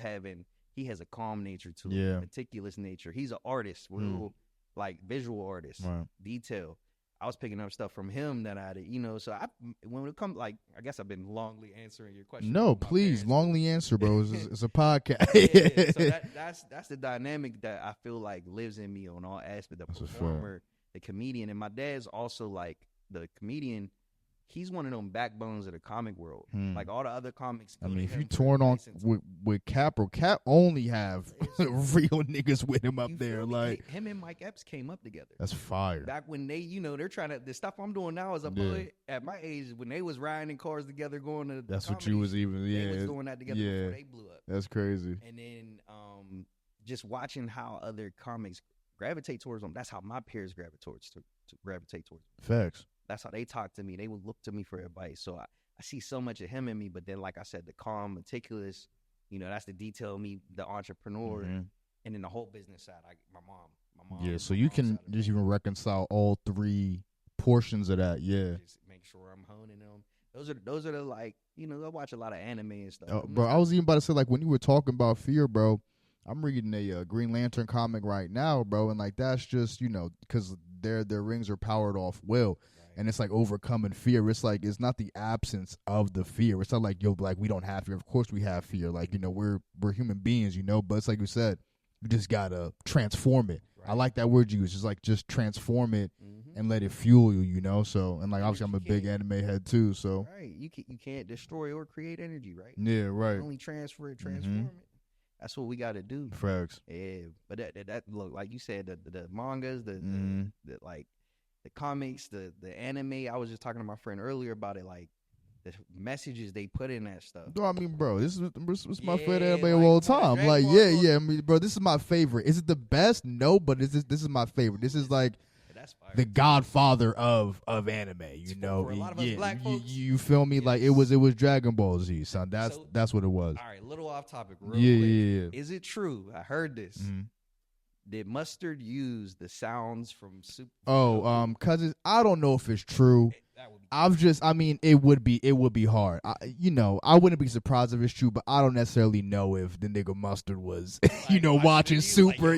[SPEAKER 2] he has a calm nature to him, meticulous nature. He's an artist, real like visual artist, detail. I was picking up stuff from him that I did, so when it comes, like, I guess I've been longly answering your question.
[SPEAKER 1] No, please, longly answer, bro. It's a podcast.
[SPEAKER 2] So that's the dynamic that I feel like lives in me on all aspects. The performer, the comedian, and my dad's also like the comedian. He's one of them backbones of the comic world. Like all the other comics.
[SPEAKER 1] I mean, if you torn on with Cap, bro, Cap only have real niggas with him up there. Like
[SPEAKER 2] him and Mike Epps came up together.
[SPEAKER 1] That's fire.
[SPEAKER 2] Back when they, they're trying to. The stuff I'm doing now as a boy at my age, when they was riding in cars together, going to.
[SPEAKER 1] That's
[SPEAKER 2] comedy,
[SPEAKER 1] what you was even. Yeah,
[SPEAKER 2] they was doing that together before they blew up.
[SPEAKER 1] That's crazy.
[SPEAKER 2] And then just watching how other comics gravitate towards them. That's how my peers gravitate towards them.
[SPEAKER 1] Facts.
[SPEAKER 2] That's how they talk to me. They would look to me for advice. So I see so much of him in me. But then, like I said, the calm, meticulous, that's the detail of me, the entrepreneur. And then the whole business side, my mom.
[SPEAKER 1] Yeah, so you can just even reconcile all three portions of that. Yeah.
[SPEAKER 2] Just make sure I'm honing them. Those are the like, I watch a lot of anime and stuff.
[SPEAKER 1] Bro, I was even about to say, like, when you were talking about fear, bro, I'm reading a Green Lantern comic right now, bro. And, like, that's just, because their rings are powered off will. And it's like overcoming fear. It's like it's not the absence of the fear. It's not like we don't have fear. Of course we have fear. Like we're human beings, But it's like you said, you just gotta transform it. Right. I like that word you use. Just transform it and let it fuel you. So and like obviously I'm a big anime head too. So
[SPEAKER 2] you can't destroy or create energy, right?
[SPEAKER 1] Yeah, right.
[SPEAKER 2] Only transfer it, transform it. That's what we got to do.
[SPEAKER 1] Facts.
[SPEAKER 2] Yeah, but that look like you said the mangas, the like. The comics, the anime. I was just talking to my friend earlier about it, like the messages they put in that stuff.
[SPEAKER 1] No, I mean, bro, this is my favorite anime of all time. Like, I mean, bro, this is my favorite. Is it the best? No, but this is my favorite. This is like the godfather of anime.
[SPEAKER 2] For a lot of us black folks.
[SPEAKER 1] You feel me? Yes. Like it was Dragon Ball Z, son. That's what it was.
[SPEAKER 2] All right, little off topic. Real quick.
[SPEAKER 1] Yeah.
[SPEAKER 2] Is it true? I heard this. Did Mustard use the sounds from Super?
[SPEAKER 1] Cause I don't know if it's true. It would be hard. I wouldn't be surprised if it's true, but I don't necessarily know if the nigga Mustard was, watching Super.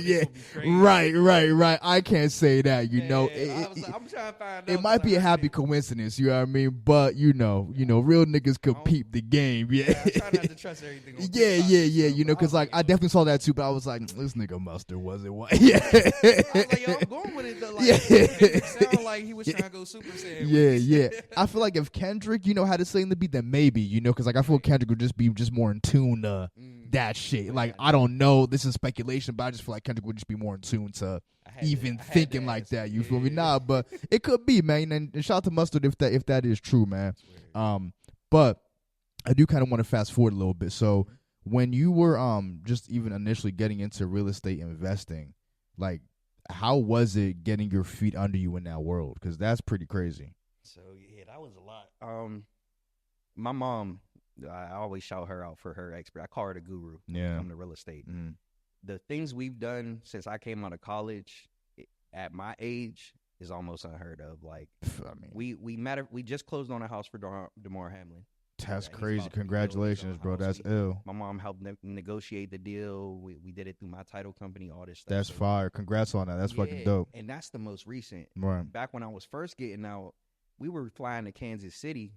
[SPEAKER 1] Right. I can't say that.
[SPEAKER 2] I'm trying to find out.
[SPEAKER 1] It might be a happy coincidence. You know what I mean? But real niggas could peep the game. Yeah.
[SPEAKER 2] I try not to trust everything.
[SPEAKER 1] Yeah. Because like I definitely saw that too, but I was like, this nigga Mustard wasn't what? Yeah.
[SPEAKER 2] I was like, I'm going with it though. Like, it sounded like he was trying to go Super Saiyan.
[SPEAKER 1] Yeah. I feel like if Kendrick, had to sing the beat, then maybe, because like I feel Kendrick would just be more in tune to that shit. Like I don't know, this is speculation, but I just feel like Kendrick would just be more in tune to even thinking like that. You feel me? Nah, but it could be, man. And shout out to Mustard if that is true, man. But I do kind of want to fast forward a little bit. So when you were just even initially getting into real estate investing, like how was it getting your feet under you in that world? Because that's pretty crazy.
[SPEAKER 2] So that was a lot. My mom, I always shout her out for her expert. I call her the guru when it comes to real estate. The things we've done since I came out of college at my age is almost unheard of. Like, we just closed on a house for DeMar Hamlin.
[SPEAKER 1] That's crazy. Congratulations, bro. That's ill.
[SPEAKER 2] My mom helped negotiate the deal. We did it through my title company, all this stuff.
[SPEAKER 1] That's fire. Congrats on that. That's fucking dope.
[SPEAKER 2] And that's the most recent.
[SPEAKER 1] Right.
[SPEAKER 2] Back when I was first getting out, we were flying to Kansas City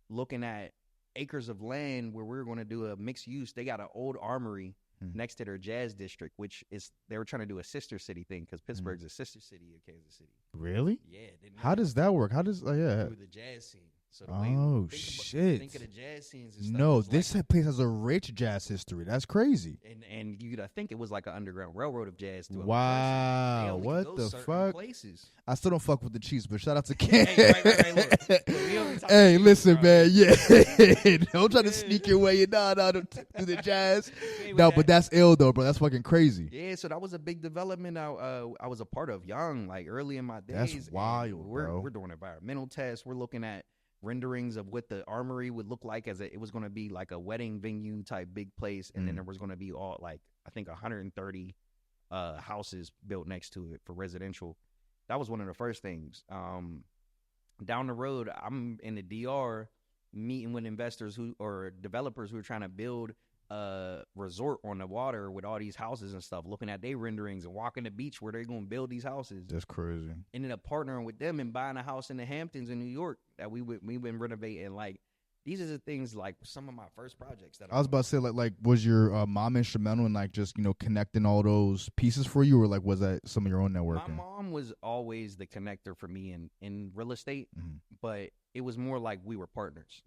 [SPEAKER 2] looking at acres of land where we were going to do a mixed use. They got an old armory next to their jazz district, which is they were trying to do a sister city thing because Pittsburgh's a sister city of Kansas City.
[SPEAKER 1] Really?
[SPEAKER 2] Yeah.
[SPEAKER 1] How does that work? How does
[SPEAKER 2] through the jazz scene? So the way
[SPEAKER 1] shit!
[SPEAKER 2] Think of the jazz scenes and stuff.
[SPEAKER 1] No, this place has a rich jazz history. That's crazy.
[SPEAKER 2] And you'd think it was like an underground railroad of jazz.
[SPEAKER 1] Wow, what the fuck?
[SPEAKER 2] Places.
[SPEAKER 1] I still don't fuck with the Chiefs, but shout out to Ken.
[SPEAKER 2] Look,
[SPEAKER 1] hey, listen, man. Yeah, don't try to sneak your way in. No, do the jazz. No, but that's ill though, bro. That's fucking crazy.
[SPEAKER 2] Yeah, so that was a big development. I was a part of young, like early in my days.
[SPEAKER 1] That's wild, bro.
[SPEAKER 2] We're doing environmental tests. We're looking at renderings of what the armory would look like it was going to be like a wedding venue type big place, and then there was going to be all like I think 130 houses built next to it for residential. That was one of the first things. Down the road, I'm in the DR meeting with investors or developers who are trying to build a resort on the water with all these houses and stuff, looking at their renderings and walking the beach where they're going to build these houses.
[SPEAKER 1] That's crazy.
[SPEAKER 2] Ended up partnering with them and buying a house in the Hamptons in New York that we've been renovating. Like, these are the things, like some of my first projects that
[SPEAKER 1] I was about to say, like was your mom instrumental in like just connecting all those pieces for you, or like was that some of your own networking?
[SPEAKER 2] My mom was always the connector for me in real estate, but it was more like we were partners.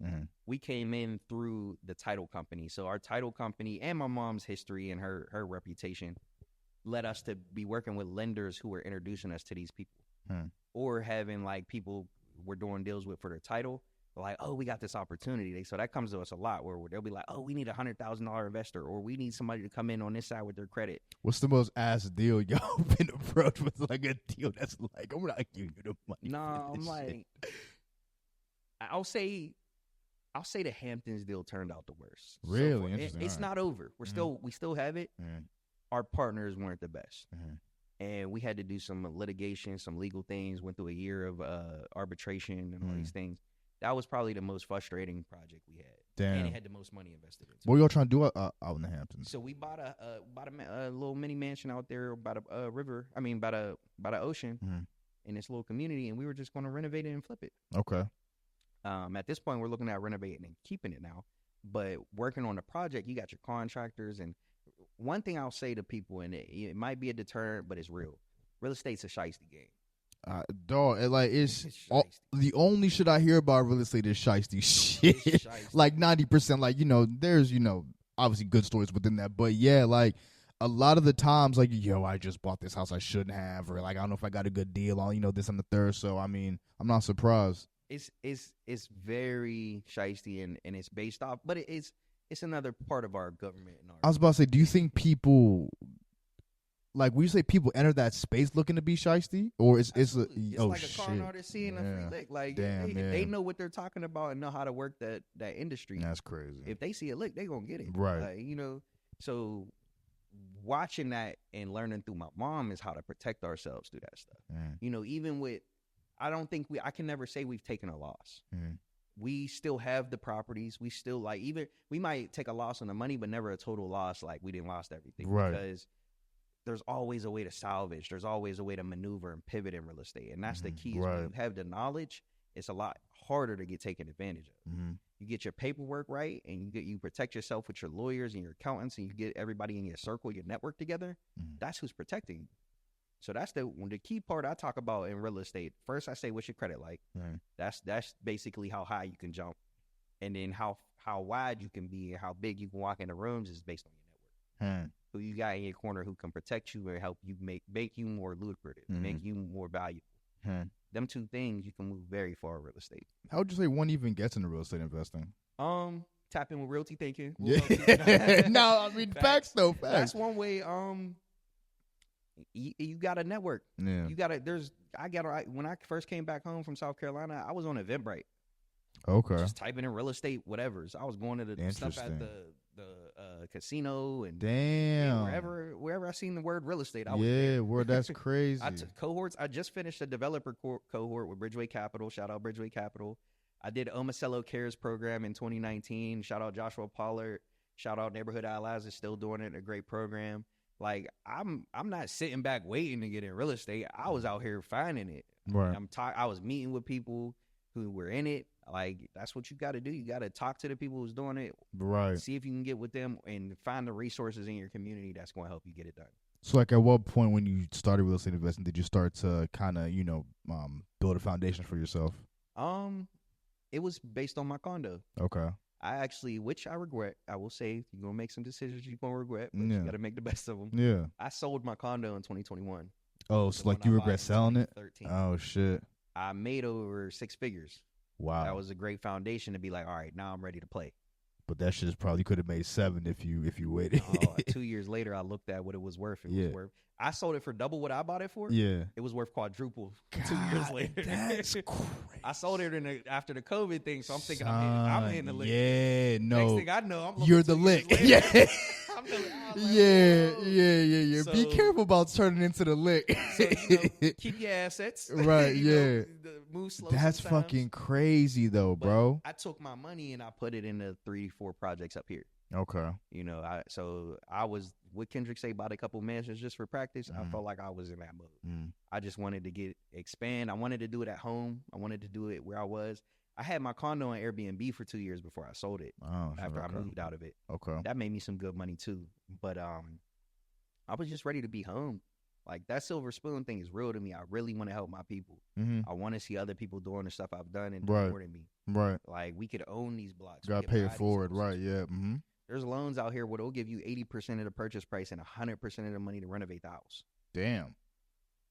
[SPEAKER 2] We came in through the title company, so our title company and my mom's history and her reputation led us to be working with lenders who were introducing us to these people, or having like people we're doing deals with for their title. Like, oh, we got this opportunity. So that comes to us a lot where they'll be like, oh, we need $100,000 investor, or we need somebody to come in on this side with their credit.
[SPEAKER 1] What's the most ass deal y'all been approached with? Like a deal that's like, I'm not giving you the money.
[SPEAKER 2] No, I'm like, I'll say the Hamptons deal turned out the worst.
[SPEAKER 1] Really?
[SPEAKER 2] So
[SPEAKER 1] interesting.
[SPEAKER 2] It's not over. We still have it. Our partners weren't the best. And we had to do some litigation, some legal things, went through a year of arbitration and all these things. That was probably the most frustrating project we had.
[SPEAKER 1] Damn.
[SPEAKER 2] And it had the most money invested into it.
[SPEAKER 1] What were y'all trying to do out in the Hamptons?
[SPEAKER 2] So we bought a little mini mansion out there by the river. I mean, by the ocean in this little community, and we were just going to renovate it and flip it.
[SPEAKER 1] Okay.
[SPEAKER 2] At this point, we're looking at renovating and keeping it now. But working on the project, you got your contractors. And one thing I'll say to people, and it might be a deterrent, but it's real. Real estate's a shiesty game.
[SPEAKER 1] Dog, it's the only shit I hear about real estate is shiesty shit. Like 90%, like, there's, obviously good stories within that. But yeah, like a lot of the times, like, yo, I just bought this house I shouldn't have, or like, I don't know if I got a good deal on, this and the third. So, I mean, I'm not surprised.
[SPEAKER 2] It's very shiesty and it's based off, but it's another part of our government.
[SPEAKER 1] I was about to say, do you think people... Like, when you say people enter that space looking to be shiesty, or it's
[SPEAKER 2] like a con artist seeing a free lick. Like, they know what they're talking about and know how to work that industry.
[SPEAKER 1] That's crazy.
[SPEAKER 2] If they see a lick, they gonna get it.
[SPEAKER 1] Right.
[SPEAKER 2] Like, so watching that and learning through my mom is how to protect ourselves through that stuff. Even with, I don't think I can never say we've taken a loss. We still have the properties. We still we might take a loss on the money, but never a total loss. Like, we didn't lost everything.
[SPEAKER 1] Right.
[SPEAKER 2] Because there's always a way to salvage. There's always a way to maneuver and pivot in real estate. And that's the key.
[SPEAKER 1] Right.
[SPEAKER 2] When you have the knowledge, it's a lot harder to get taken advantage of. You get your paperwork right, and you protect yourself with your lawyers and your accountants, and you get everybody in your circle, your network together. That's who's protecting you. So that's the key part I talk about in real estate. First, I say, what's your credit like? That's basically how high you can jump. And then how wide you can be and how big you can walk into rooms is based on your network. Who you got in your corner who can protect you or help you make you more lucrative, make you more valuable. Them two things, you can move very far in real estate.
[SPEAKER 1] How would you say one even gets into real estate investing?
[SPEAKER 2] Tap in with Realty Thinking.
[SPEAKER 1] No, I mean, facts though. Facts.
[SPEAKER 2] That's one way. You got a network.
[SPEAKER 1] Yeah.
[SPEAKER 2] You got when I first came back home from South Carolina, I was on Eventbrite.
[SPEAKER 1] Okay.
[SPEAKER 2] Just typing in real estate, whatever. So I was going to the stuff at the casino and wherever I seen the word real estate. I was there.
[SPEAKER 1] Well, that's crazy.
[SPEAKER 2] I took cohorts. I just finished a developer cohort with Bridgeway Capital. Shout out Bridgeway Capital. I did Omacello Cares program in 2019. Shout out Joshua Pollard. Shout out Neighborhood Allies is still doing it. A great program. Like, I'm not sitting back waiting to get in real estate. I was out here finding it.
[SPEAKER 1] Right.
[SPEAKER 2] I was meeting with people who were in it. Like, that's what you got to do. You got to talk to the people who's doing it.
[SPEAKER 1] Right.
[SPEAKER 2] See if you can get with them and find the resources in your community that's going to help you get it done.
[SPEAKER 1] So, like, at what point when you started real estate investing did you start to kind of, build a foundation for yourself?
[SPEAKER 2] It was based on my condo.
[SPEAKER 1] Okay.
[SPEAKER 2] I actually, which I regret. I will say, you're gonna make some decisions you're gonna regret, but you gotta make the best of them.
[SPEAKER 1] Yeah.
[SPEAKER 2] I sold my condo in 2021.
[SPEAKER 1] Oh, so like you regret selling it? Oh shit.
[SPEAKER 2] I made over 6 figures.
[SPEAKER 1] Wow.
[SPEAKER 2] That was a great foundation to be like, all right, now I'm ready to play.
[SPEAKER 1] But that shit probably could have made 7 if you waited.
[SPEAKER 2] 2 years later, I looked at what it was worth. It was worth. I sold it for double what I bought it for.
[SPEAKER 1] Yeah.
[SPEAKER 2] It was worth quadruple 2 years later.
[SPEAKER 1] That's crazy.
[SPEAKER 2] I sold it after the COVID thing, so I'm thinking I'm hitting the lick.
[SPEAKER 1] Yeah, no.
[SPEAKER 2] Next thing I know,
[SPEAKER 1] you're the lick. Yeah. Yeah. So, be careful about turning into the lick.
[SPEAKER 2] So, keep your assets.
[SPEAKER 1] Right, yeah.
[SPEAKER 2] Move slow.
[SPEAKER 1] That's
[SPEAKER 2] sometimes.
[SPEAKER 1] Fucking crazy though, bro.
[SPEAKER 2] I took my money and I put it into 3-4 projects up here.
[SPEAKER 1] Okay.
[SPEAKER 2] I was what Kendrick say, bought a couple mansions just for practice. I felt like I was in that mode. I just wanted to expand. I wanted to do it at home. I wanted to do it where I was. I had my condo on Airbnb for 2 years before I sold it. After I moved out of it.
[SPEAKER 1] Okay.
[SPEAKER 2] That made me some good money too. But I was just ready to be home. Like that silver spoon thing is real to me. I really want to help my people. I want to see other people doing the stuff I've done and doing more than me.
[SPEAKER 1] Right.
[SPEAKER 2] Like we could own these blocks.
[SPEAKER 1] Gotta pay it forward. Right. Yeah.
[SPEAKER 2] There's loans out here where they'll give you 80% of the purchase price and 100% of the money to renovate the house.
[SPEAKER 1] Damn.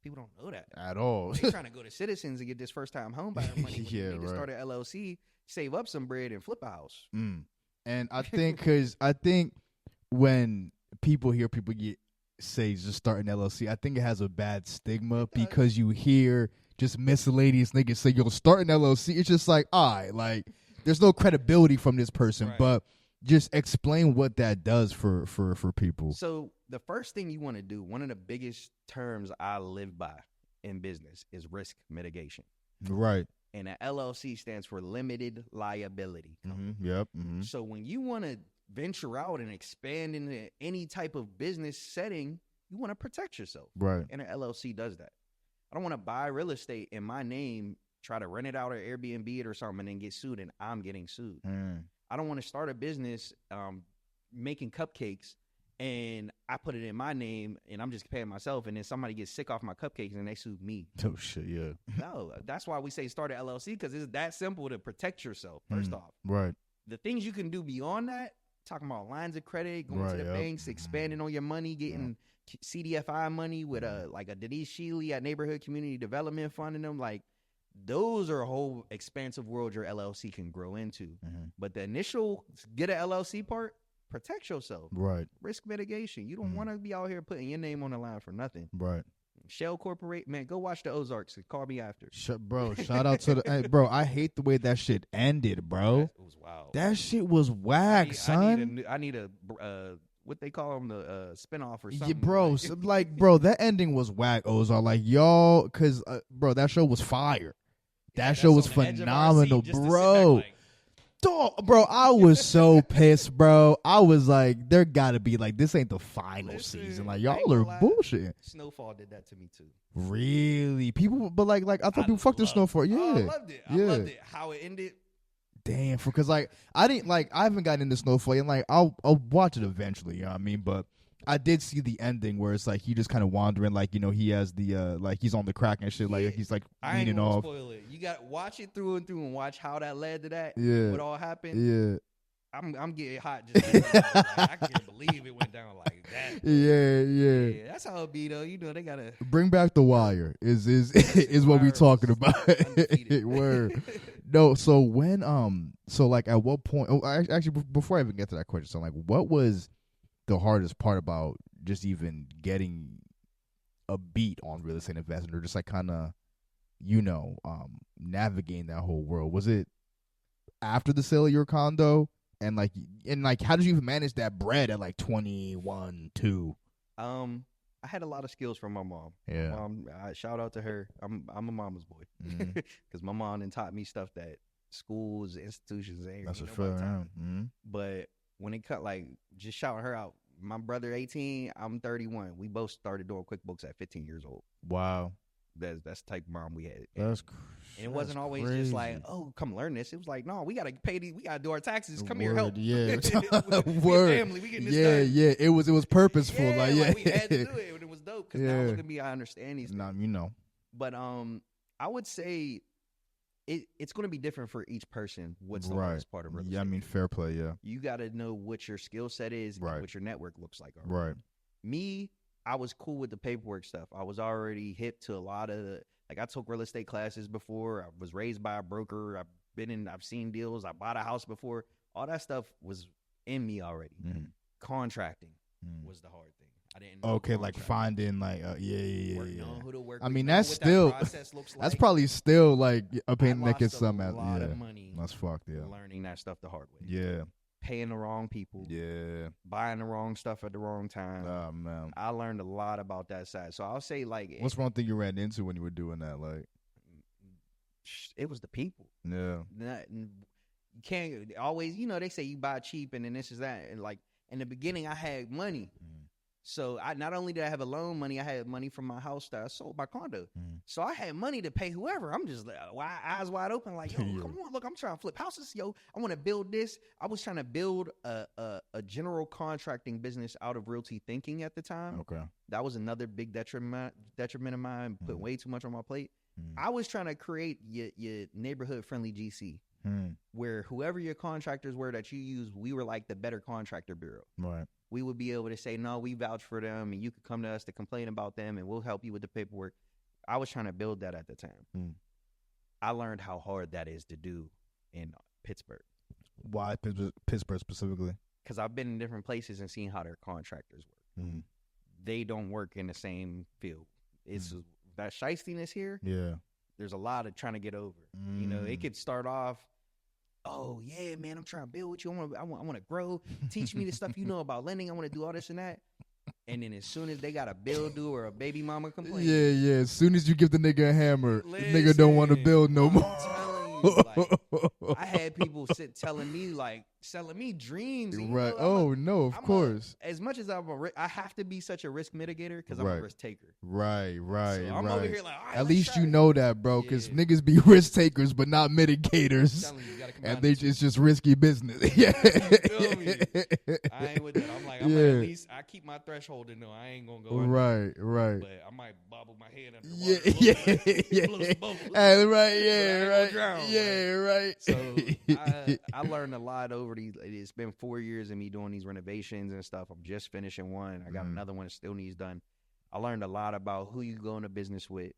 [SPEAKER 2] People don't know that
[SPEAKER 1] at all.
[SPEAKER 2] They're trying to go to Citizens and get this first time home buyer money. When you need to start an LLC, save up some bread and flip a house.
[SPEAKER 1] And I think when people hear people say just start an LLC, I think it has a bad stigma because you hear just miscellaneous niggas say you'll start an LLC. It's just like, like there's no credibility from this person, but just explain what that does for people.
[SPEAKER 2] So the first thing you want to do, one of the biggest terms I live by in business is risk mitigation.
[SPEAKER 1] Right.
[SPEAKER 2] And an LLC stands for limited liability.
[SPEAKER 1] Yep.
[SPEAKER 2] So when you want to venture out and expand into any type of business setting, you want to protect yourself.
[SPEAKER 1] Right.
[SPEAKER 2] And an LLC does that. I don't want to buy real estate in my name, try to rent it out or Airbnb it or something and then get sued and I'm getting sued. I don't want to start a business making cupcakes and I put it in my name and I'm just paying myself and then somebody gets sick off my cupcakes and they sue me.
[SPEAKER 1] Oh, shit, yeah.
[SPEAKER 2] No, that's why we say start an LLC because it's that simple to protect yourself, first off.
[SPEAKER 1] Right.
[SPEAKER 2] The things you can do beyond that, talking about lines of credit, going to the banks, expanding on your money, getting CDFI money with a Denise Shealy at Neighborhood Community Development funding them, like those are a whole expansive world your LLC can grow into. But the initial get an LLC part, protect yourself.
[SPEAKER 1] Right.
[SPEAKER 2] Risk mitigation. You don't want to be out here putting your name on the line for nothing.
[SPEAKER 1] Right.
[SPEAKER 2] Shell Corporate, man, go watch the Ozarks and call me after.
[SPEAKER 1] Bro, shout out to the hey, bro. I hate the way that shit ended, bro.
[SPEAKER 2] It was wild.
[SPEAKER 1] That shit was whack, son.
[SPEAKER 2] I need a what they call them, the spinoff or something.
[SPEAKER 1] Yeah, bro. Bro, that ending was whack, Ozark. Like, y'all, because, bro, that show was fire. That show was phenomenal, bro. Bro, I was so pissed, bro. I was like, there gotta be, like, this ain't the final season. Like, y'all are bullshitting.
[SPEAKER 2] Snowfall did that to me, too.
[SPEAKER 1] Really? People, but, like I thought people fucked the Snowfall. Yeah.
[SPEAKER 2] I loved it. I loved it. How it ended.
[SPEAKER 1] Damn, because, like, I haven't gotten into Snowfall, and, like, I'll watch it eventually, you know what I mean? But I did see the ending where it's like he just kind of wandering, like, you know, he has the like he's on the crack and shit, like he's like leaning off.
[SPEAKER 2] Spoil it. You got to watch it through and through and watch how that led to that.
[SPEAKER 1] Yeah,
[SPEAKER 2] what all happened.
[SPEAKER 1] Yeah,
[SPEAKER 2] I'm getting hot just thinking about it. Like, I can't believe it went down like that.
[SPEAKER 1] Yeah.
[SPEAKER 2] That's how it be though. You know they gotta
[SPEAKER 1] bring back The Wire. Is what we talking about? Word. No. So when so like at what point? Oh, actually, before I even get to that question, so like, what was the hardest part about just even getting a beat on real estate investing, or just like kind of, you know, navigating that whole world? Was it after the sale of your condo? And like, how did you even manage that bread at like 21, 2?
[SPEAKER 2] I had a lot of skills from my mom.
[SPEAKER 1] Yeah.
[SPEAKER 2] Mom, shout out to her. I'm a mama's boy because my mom done taught me stuff that schools, institutions ain't.
[SPEAKER 1] That's a fair.
[SPEAKER 2] But when it cut, like, just shouting her out. My brother 18, I'm 31. We both started doing QuickBooks at 15 years old.
[SPEAKER 1] Wow.
[SPEAKER 2] That's the type of mom we had.
[SPEAKER 1] And
[SPEAKER 2] it wasn't always
[SPEAKER 1] crazy.
[SPEAKER 2] Just like, oh, come learn this. It was like, no, we gotta pay these. We gotta do our taxes. Come here, help.
[SPEAKER 1] Yeah,
[SPEAKER 2] Word. Family. We getting this done.
[SPEAKER 1] Yeah. It was purposeful.
[SPEAKER 2] Yeah,
[SPEAKER 1] like,
[SPEAKER 2] we had to do it, and it was dope. Because now look at me, I understand these things.
[SPEAKER 1] You know.
[SPEAKER 2] But I would say it's going to be different for each person. What's the hardest part of real estate?
[SPEAKER 1] Yeah, I mean, fair play, yeah.
[SPEAKER 2] You got to know what your skill set is and what your network looks like already.
[SPEAKER 1] Right.
[SPEAKER 2] Me, I was cool with the paperwork stuff. I was already hip to a lot of I took real estate classes before. I was raised by a broker. I've seen deals. I bought a house before. All that stuff was in me already. Contracting was the hard thing. I didn't know
[SPEAKER 1] finding
[SPEAKER 2] Knowing who to work with.
[SPEAKER 1] I mean, that's still that's probably still like a pain in the neck at some.
[SPEAKER 2] A lot of money.
[SPEAKER 1] That's fucked. Yeah,
[SPEAKER 2] learning that stuff the hard way.
[SPEAKER 1] Yeah,
[SPEAKER 2] paying the wrong people.
[SPEAKER 1] Yeah,
[SPEAKER 2] buying the wrong stuff at the wrong time.
[SPEAKER 1] Oh man,
[SPEAKER 2] I learned a lot about that side. So I'll say
[SPEAKER 1] what's one thing you ran into when you were doing that?
[SPEAKER 2] It was the people.
[SPEAKER 1] Yeah,
[SPEAKER 2] you can't always. They say you buy cheap and then this is that. And in the beginning, I had money. So I not only did I have a loan money, I had money from my house that I sold, my condo. So I had money to pay whoever. I'm just eyes wide open, yo, come on, look, I'm trying to flip houses, yo. I want to build this. I was trying to build a general contracting business out of Realty Thinking at the time.
[SPEAKER 1] Okay,
[SPEAKER 2] that was another big detriment of mine. Put way too much on my plate. I was trying to create your neighborhood friendly GC. Where whoever your contractors were that you use, we were like the better contractor bureau.
[SPEAKER 1] Right.
[SPEAKER 2] We would be able to say, no, we vouch for them, and you could come to us to complain about them, and we'll help you with the paperwork. I was trying to build that at the time. I learned how hard that is to do in Pittsburgh.
[SPEAKER 1] Why Pittsburgh specifically?
[SPEAKER 2] Because I've been in different places and seen how their contractors work. They don't work in the same field. It's that shystiness here.
[SPEAKER 1] Yeah.
[SPEAKER 2] There's a lot of trying to get over. It could start off, oh yeah, man, I'm trying to build with you. I want to grow. Teach me the stuff you know about lending. I want to do all this and that. And then as soon as they got a bill due or a baby mama complain,
[SPEAKER 1] yeah. As soon as you give the nigga a hammer, the nigga don't want to build no more.
[SPEAKER 2] I'm telling you, I had people telling me selling me dreams.
[SPEAKER 1] Right. Of course.
[SPEAKER 2] As much as I have to be such a risk mitigator because I'm a risk taker.
[SPEAKER 1] Right.
[SPEAKER 2] So I'm over here
[SPEAKER 1] at least you know that, bro, because niggas be risk takers but not mitigators. And it's just risky business.
[SPEAKER 2] Yeah. Feel me? I ain't with that. I'm at least I keep my threshold in there. I ain't gonna go
[SPEAKER 1] right.
[SPEAKER 2] But I might bobble my head under
[SPEAKER 1] the
[SPEAKER 2] water.
[SPEAKER 1] Right.
[SPEAKER 2] So I learned a lot over these. It's been 4 years of me doing these renovations and stuff. I'm just finishing one. I got another one that still needs done. I learned a lot about who you go into business with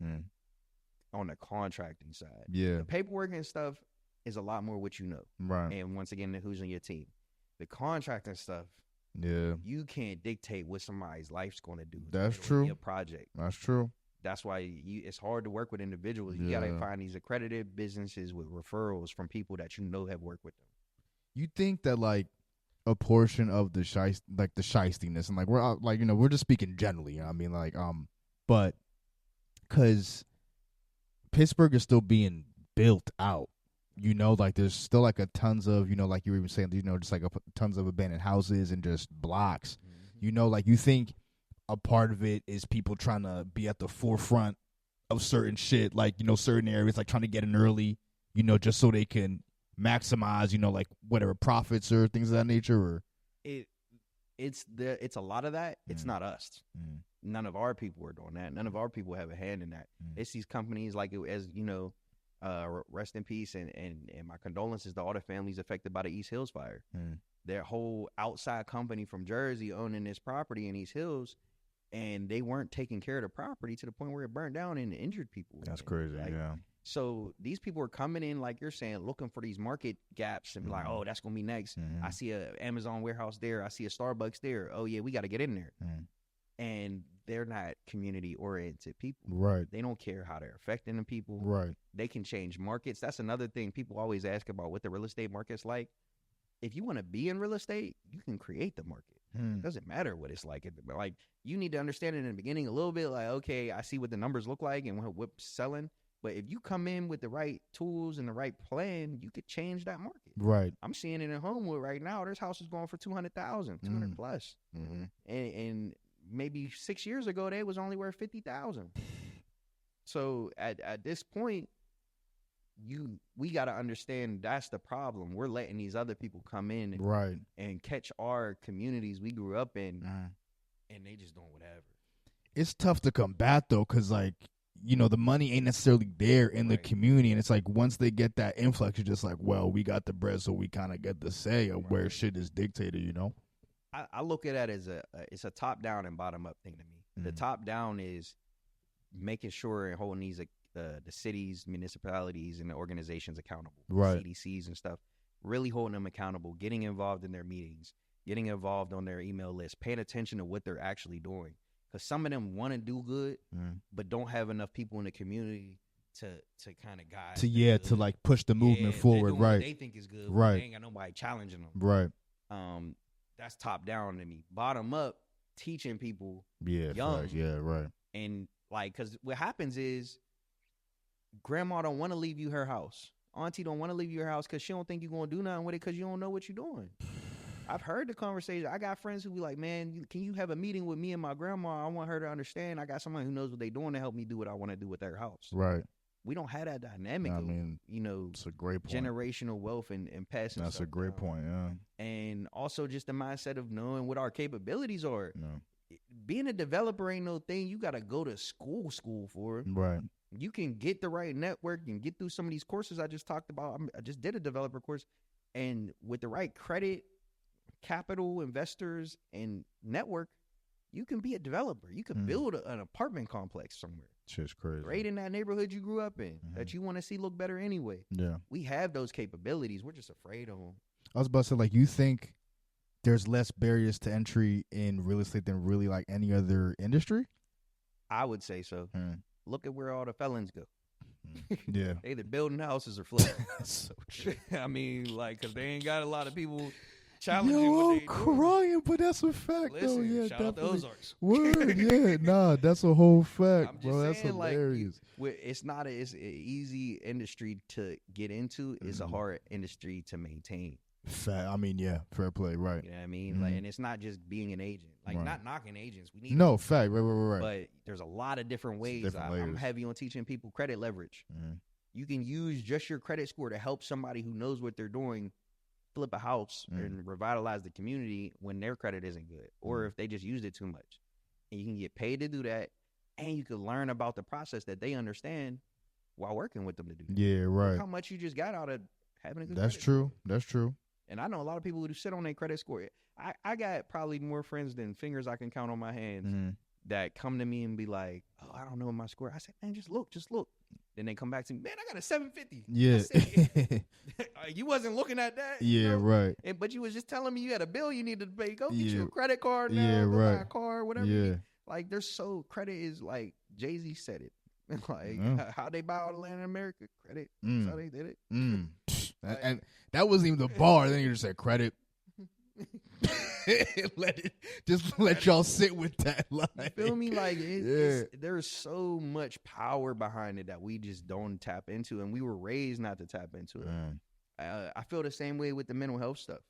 [SPEAKER 2] on the contracting side.
[SPEAKER 1] Yeah.
[SPEAKER 2] The paperwork and stuff is a lot more what you know.
[SPEAKER 1] Right.
[SPEAKER 2] And once again, who's on your team. The contracting stuff, you can't dictate what somebody's life's going to do.
[SPEAKER 1] That's true.
[SPEAKER 2] Your project.
[SPEAKER 1] That's true.
[SPEAKER 2] That's why it's hard to work with individuals. You got to find these accredited businesses with referrals from people that you know have worked with them.
[SPEAKER 1] You think that a portion of the shystiness and we're just speaking generally. You know what I mean, but because Pittsburgh is still being built out. There's still a tons of, like you were even saying, just tons of abandoned houses and just blocks. You think a part of it is people trying to be at the forefront of certain shit, certain areas, trying to get in early, just so they can maximize, whatever profits or things of that nature. Or
[SPEAKER 2] it's a lot of that. It's not us. None of our people are doing that. None of our people have a hand in that. It's these companies rest in peace and my condolences to all the families affected by the East Hills fire. Their whole outside company from Jersey owning this property in East Hills, and they weren't taking care of the property to the point where it burned down and injured people.
[SPEAKER 1] That's crazy. Yeah.
[SPEAKER 2] So these people are coming in, like you're saying, looking for these market gaps and be like, oh, that's gonna be next. I see a Amazon warehouse there. I see a Starbucks there. Oh yeah, we got to get in there. And they're not community-oriented people.
[SPEAKER 1] Right.
[SPEAKER 2] They don't care how they're affecting the people.
[SPEAKER 1] Right.
[SPEAKER 2] They can change markets. That's another thing people always ask about what the real estate market's like. If you want to be in real estate, you can create the market. It doesn't matter what it's like. You need to understand it in the beginning a little bit. Okay, I see what the numbers look like and what's selling. But if you come in with the right tools and the right plan, you could change that market.
[SPEAKER 1] Right.
[SPEAKER 2] I'm seeing it in Homewood right now. There's houses going for $200,000, 200 plus. And maybe 6 years ago, they was only worth 50,000. So at this point, we got to understand that's the problem. We're letting these other people come in and catch our communities we grew up in, and they just doing whatever.
[SPEAKER 1] It's tough to combat though, because the money ain't necessarily there in the community, and it's like once they get that influx, you're just like, well, we got the bread, so we kind of get the say of where shit is dictated.
[SPEAKER 2] I look at that as it's a top down and bottom up thing to me. The top down is making sure and holding these the cities, municipalities, and the organizations accountable,
[SPEAKER 1] right?
[SPEAKER 2] CDCs and stuff, really holding them accountable, getting involved in their meetings, getting involved on their email list, paying attention to what they're actually doing. Because some of them want to do good, but don't have enough people in the community to kind of guide.
[SPEAKER 1] To like push the movement forward, right?
[SPEAKER 2] What they think is good,
[SPEAKER 1] right?
[SPEAKER 2] They ain't got nobody challenging them,
[SPEAKER 1] right?
[SPEAKER 2] That's top down to me. Bottom up, teaching people,
[SPEAKER 1] young, right.
[SPEAKER 2] And like, because what happens is, grandma don't want to leave you her house. Auntie don't want to leave you her house because she don't think you're gonna do nothing with it because you don't know what you're doing. I've heard the conversation. I got friends who be like, man, can you have a meeting with me and my grandma? I want her to understand. I got someone who knows what they're doing to help me do what I want to do with their house.
[SPEAKER 1] Right.
[SPEAKER 2] We don't have that dynamic.
[SPEAKER 1] I mean,
[SPEAKER 2] it's
[SPEAKER 1] a great point.
[SPEAKER 2] Generational wealth and passing.
[SPEAKER 1] That's a great point. Yeah.
[SPEAKER 2] And also just the mindset of knowing what our capabilities are.
[SPEAKER 1] No.
[SPEAKER 2] Being a developer ain't no thing you got to go to school for.
[SPEAKER 1] Right.
[SPEAKER 2] You can get the right network and get through some of these courses I just talked about. I just did a developer course, and with the right credit, capital, investors, and network, you can be a developer. You can build an apartment complex somewhere.
[SPEAKER 1] Shit's crazy.
[SPEAKER 2] Right in that neighborhood you grew up in that you want to see look better anyway.
[SPEAKER 1] Yeah.
[SPEAKER 2] We have those capabilities. We're just afraid of them.
[SPEAKER 1] I was about to say, like, you think there's less barriers to entry in real estate than really like any other industry?
[SPEAKER 2] I would say so. Look at where all the felons go.
[SPEAKER 1] Yeah.
[SPEAKER 2] They either building houses or flipping.
[SPEAKER 1] So true.
[SPEAKER 2] I mean, like, because they ain't got a lot of people challenging
[SPEAKER 1] Yo,
[SPEAKER 2] what
[SPEAKER 1] I'm
[SPEAKER 2] they
[SPEAKER 1] crying,
[SPEAKER 2] doing.
[SPEAKER 1] but that's a fact,
[SPEAKER 2] Listen,
[SPEAKER 1] though. Yeah,
[SPEAKER 2] shout out to
[SPEAKER 1] definitely.
[SPEAKER 2] Ozarks.
[SPEAKER 1] Word, yeah. Nah, that's a whole fact, bro. That's
[SPEAKER 2] saying,
[SPEAKER 1] hilarious.
[SPEAKER 2] Like, it's an easy industry to get into. It's a hard industry to maintain.
[SPEAKER 1] I mean, yeah, fair play, right.
[SPEAKER 2] You know what I mean? Like, and it's not just being an agent. Like, not knocking agents. We need
[SPEAKER 1] fact, right.
[SPEAKER 2] But there's a lot of different ways. I'm heavy on teaching people credit leverage. You can use just your credit score to help somebody who knows what they're doing flip a house and revitalize the community when their credit isn't good, or if they just used it too much. And you can get paid to do that, and you can learn about the process that they understand while working with them to do that.
[SPEAKER 1] Yeah, right.
[SPEAKER 2] Look how much you just got out of having a good
[SPEAKER 1] That's
[SPEAKER 2] credit
[SPEAKER 1] true.
[SPEAKER 2] score.
[SPEAKER 1] That's true.
[SPEAKER 2] And I know a lot of people who sit on their credit score. I got probably more friends than fingers I can count on my hands that come to me and be like, oh, I don't know my score. I said, man, just look. Then they come back to me, man, I got a 750.
[SPEAKER 1] Yeah.
[SPEAKER 2] You wasn't looking at that.
[SPEAKER 1] Yeah, right.
[SPEAKER 2] But you was just telling me you had a bill you needed to pay. Go get
[SPEAKER 1] Yeah.
[SPEAKER 2] you a credit card now.
[SPEAKER 1] Yeah,
[SPEAKER 2] go
[SPEAKER 1] right.
[SPEAKER 2] buy a car, whatever.
[SPEAKER 1] Yeah.
[SPEAKER 2] Like, credit is like, Jay-Z said it. Like, how they buy all the land in America? Credit. That's how they did it.
[SPEAKER 1] And that wasn't even the bar. Then you just said credit. let y'all sit with that. Like,
[SPEAKER 2] you feel me? Like, there's so much power behind it that we just don't tap into, and we were raised not to tap into it. I feel the same way with the mental health stuff.